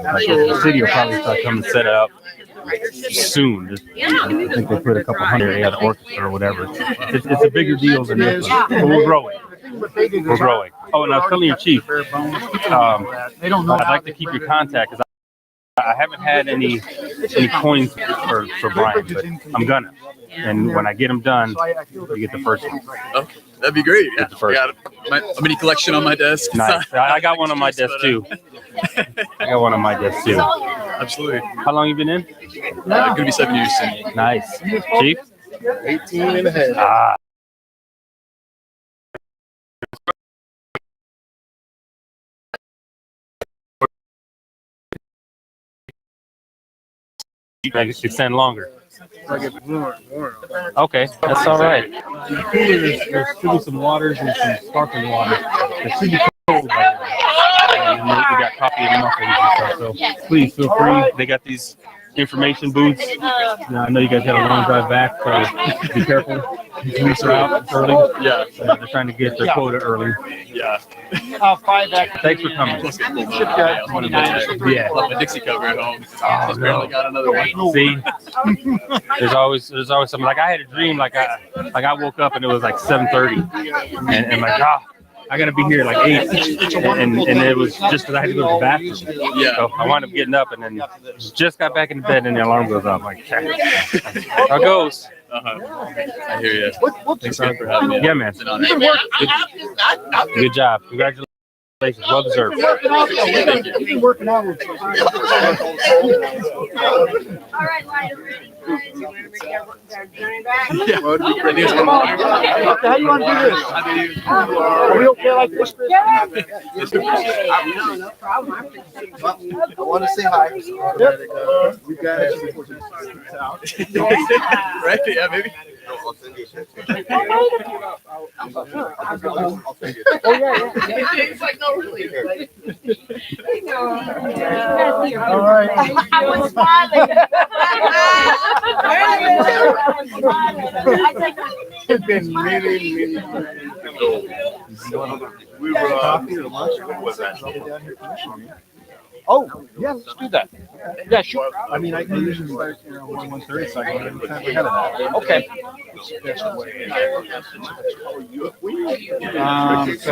Like, the city will probably start coming to set up soon. I think they put a couple hundred at the orchestra or whatever. It's a bigger deal than this one, but we're growing. We're growing. Oh, and I was telling your chief, I'd like to keep your contact because I haven't had any coins for Brian, but I'm gonna. And when I get them done, you get the first one. Oh, that'd be great. Yeah. The first I got a mini collection on my desk. Nice. I got one on my desk too. I got one on my desk too. Absolutely. How long you been in? Gonna be 7 years soon. Nice. Chief? 18 and a half. Ah. Extend longer. Okay, that's all right. There's should be some waters and some sparkling water. It should be cold right now. And we got coffee and muffins and stuff. So please feel free. They got these information booths. I know you guys had a long drive back, so be careful. These booths are out. It's early. Yeah. They're trying to get their quota early. Yeah. 5X. Thanks for coming. Yeah. Left a Dixie cover at home. Oh, Just barely got another one. See, there's always something. Like I had a dream, like I woke up and it was like 7:30, and like I gotta be here like 8, and it was just because I had to go to the bathroom. Yeah. So I wound up getting up and then just got back in bed and the alarm goes off. I'm like, how it goes. I hear you. Thanks for having me. Yeah, man. It's an honor. Good job. Congratulations. Well deserved. You've been working out. All right, lighter ready. Yeah. How do you want to do this? Are we okay like this? No problem. I want to say hi. You got it. Right? Yeah, maybe. I'll send you a shirt. It's like, no, really. All right. I was smiling. It's been many. We were coffee or lunch? Oh, yeah, let's do that. Yeah, sure. I mean, I usually start 1:30, so I go anytime ahead of that. Okay. So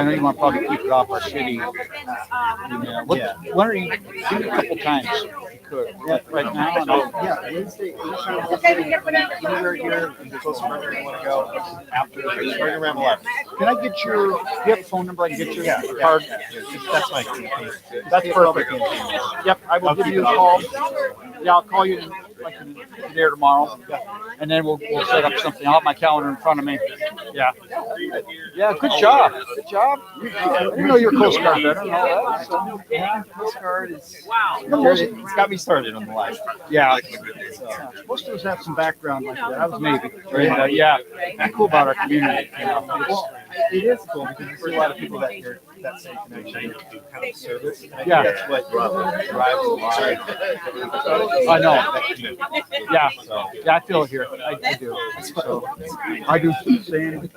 I know you want to probably keep it off our city. Why don't you give it a couple times? If you could. Right now. Anywhere here in the close wherever you want to go after starting around 11. Can I get your phone number? I can get your card. That's my campaign. That's perfect. Yep, I will give you a call. Yeah, I'll call you like today or tomorrow, and then we'll set up something. I'll have my calendar in front of me. Yeah. Yeah, good job. Good job. I didn't know you were Coast Guard veteran. Yeah, Coast Guard is it's got me started on the life. Yeah. Most of us have some background like that. I was Navy. And, yeah, it's cool about our community. You know, it is cool because you see a lot of people that hear that same connection to kind of service. And I think Yeah. that's what drives a lot. I know. Yeah. Yeah, I feel it here. I do. So, I do same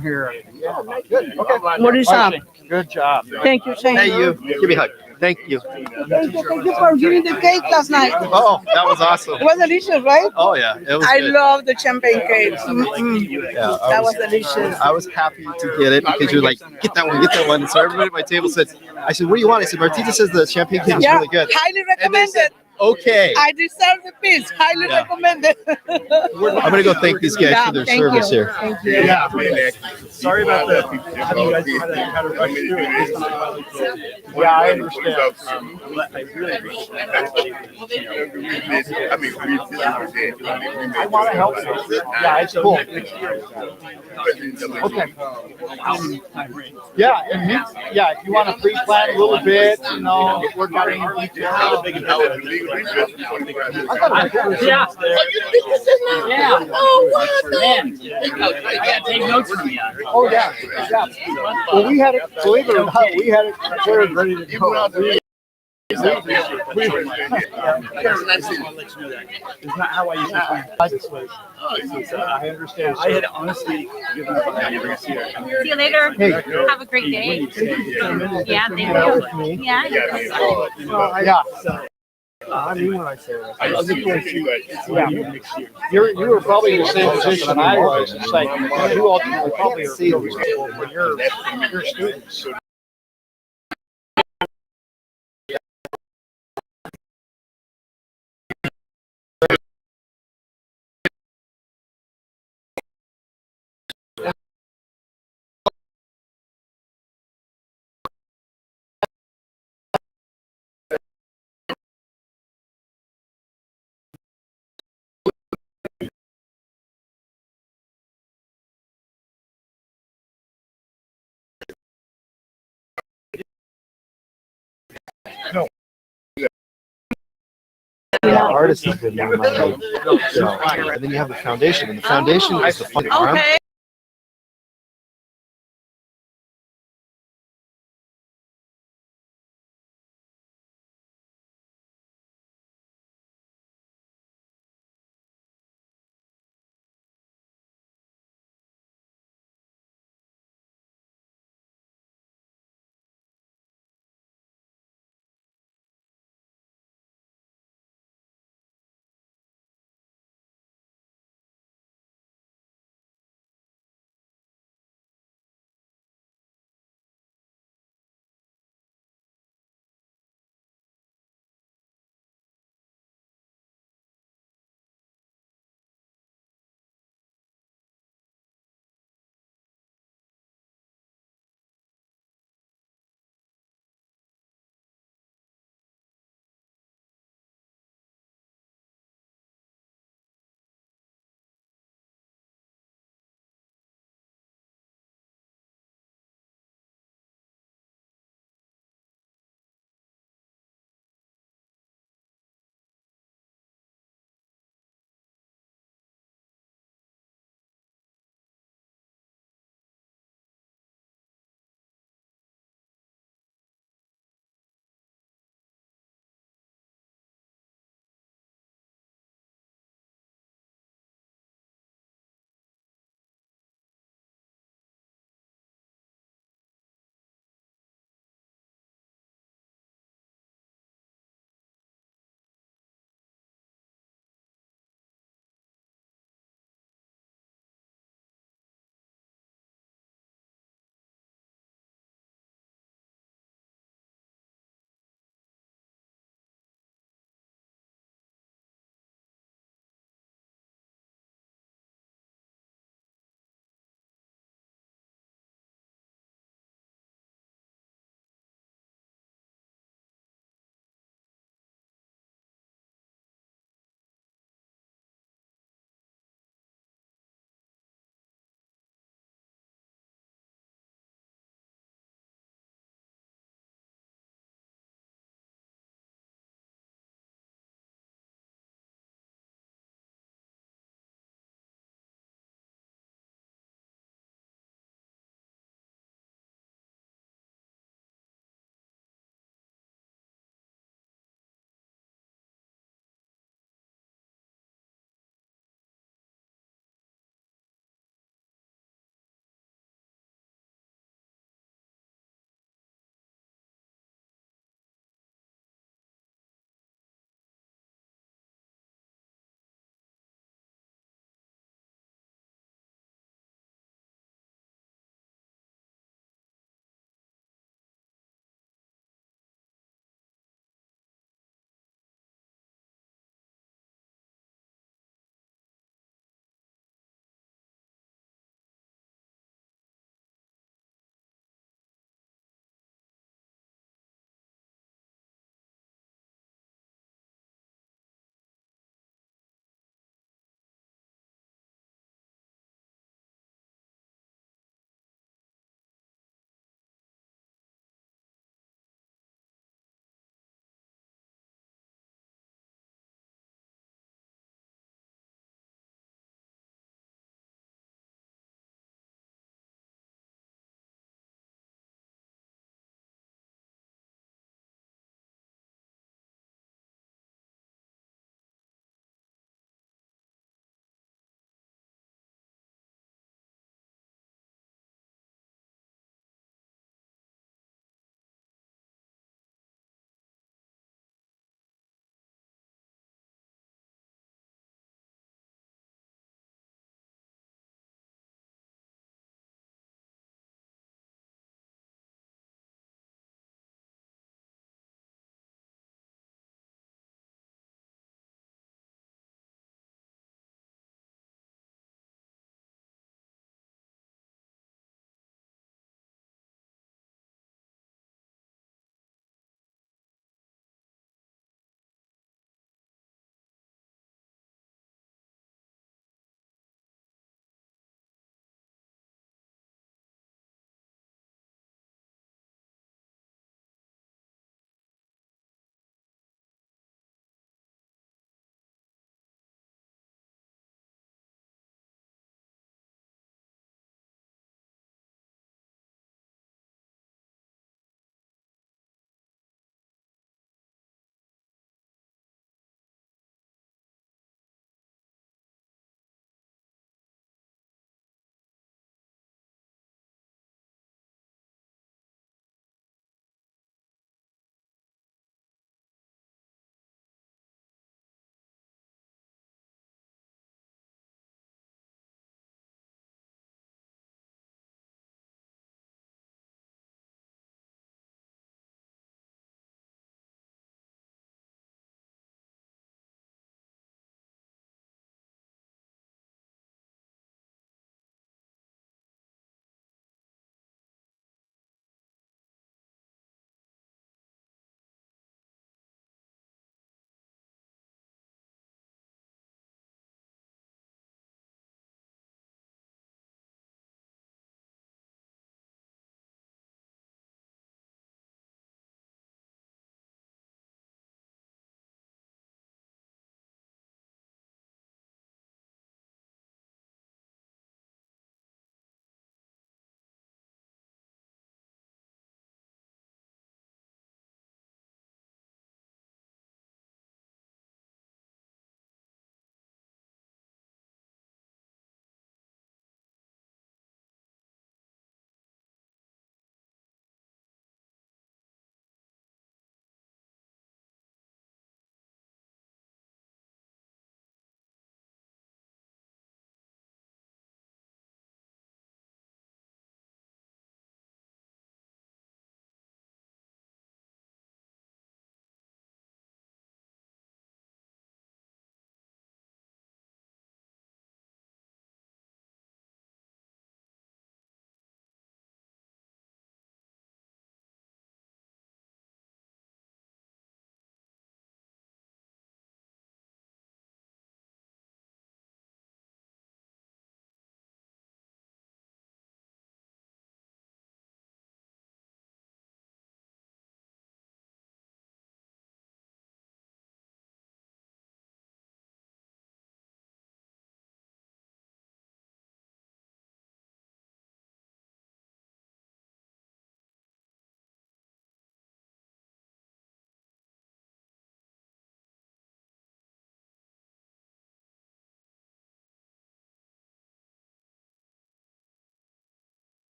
here. Yeah. Good. Okay. What is up? Good job. Thank you, Shane. Hey, you. Give me a hug. Thank you. Thank you for giving the cake last night. Oh, that was awesome. It was delicious, right? Oh, yeah. It was I good. love the champagne cake. Yeah, That was delicious. I was happy to get it because you're like, get that one, get that one. And so everybody at my table said, I said, what do you want? I said, Martita says the champagne cake is Yeah, really good. highly And they recommended. Okay. I deserve the piece. Highly Yeah. recommended. I'm gonna go thank these guys for their service here. Thank you. Yeah. Sorry about the having you guys had to rush through it. Yeah, I understand. I really appreciate I want to help you. Yeah, it's cool. Okay. Yeah, and yeah, if you want to pre-plan a little bit, you know, work out any details. Yeah. Yeah. Oh, what? Man. I gotta take notes from you. Oh, yeah. Yeah. Well, we had it, believe it or not, we had it declared ready to go. It's not how I usually I understand. I had honestly given up on that. See you later. Hey. Have a great day. Yeah, thank you. Yeah. Yeah. I mean when I say that. I was just going to you were probably in the same position I was. It's like you ultimately probably are responsible for your students. No. Artists have been one of my and then you have the foundation, and the foundation is the funding. Okay.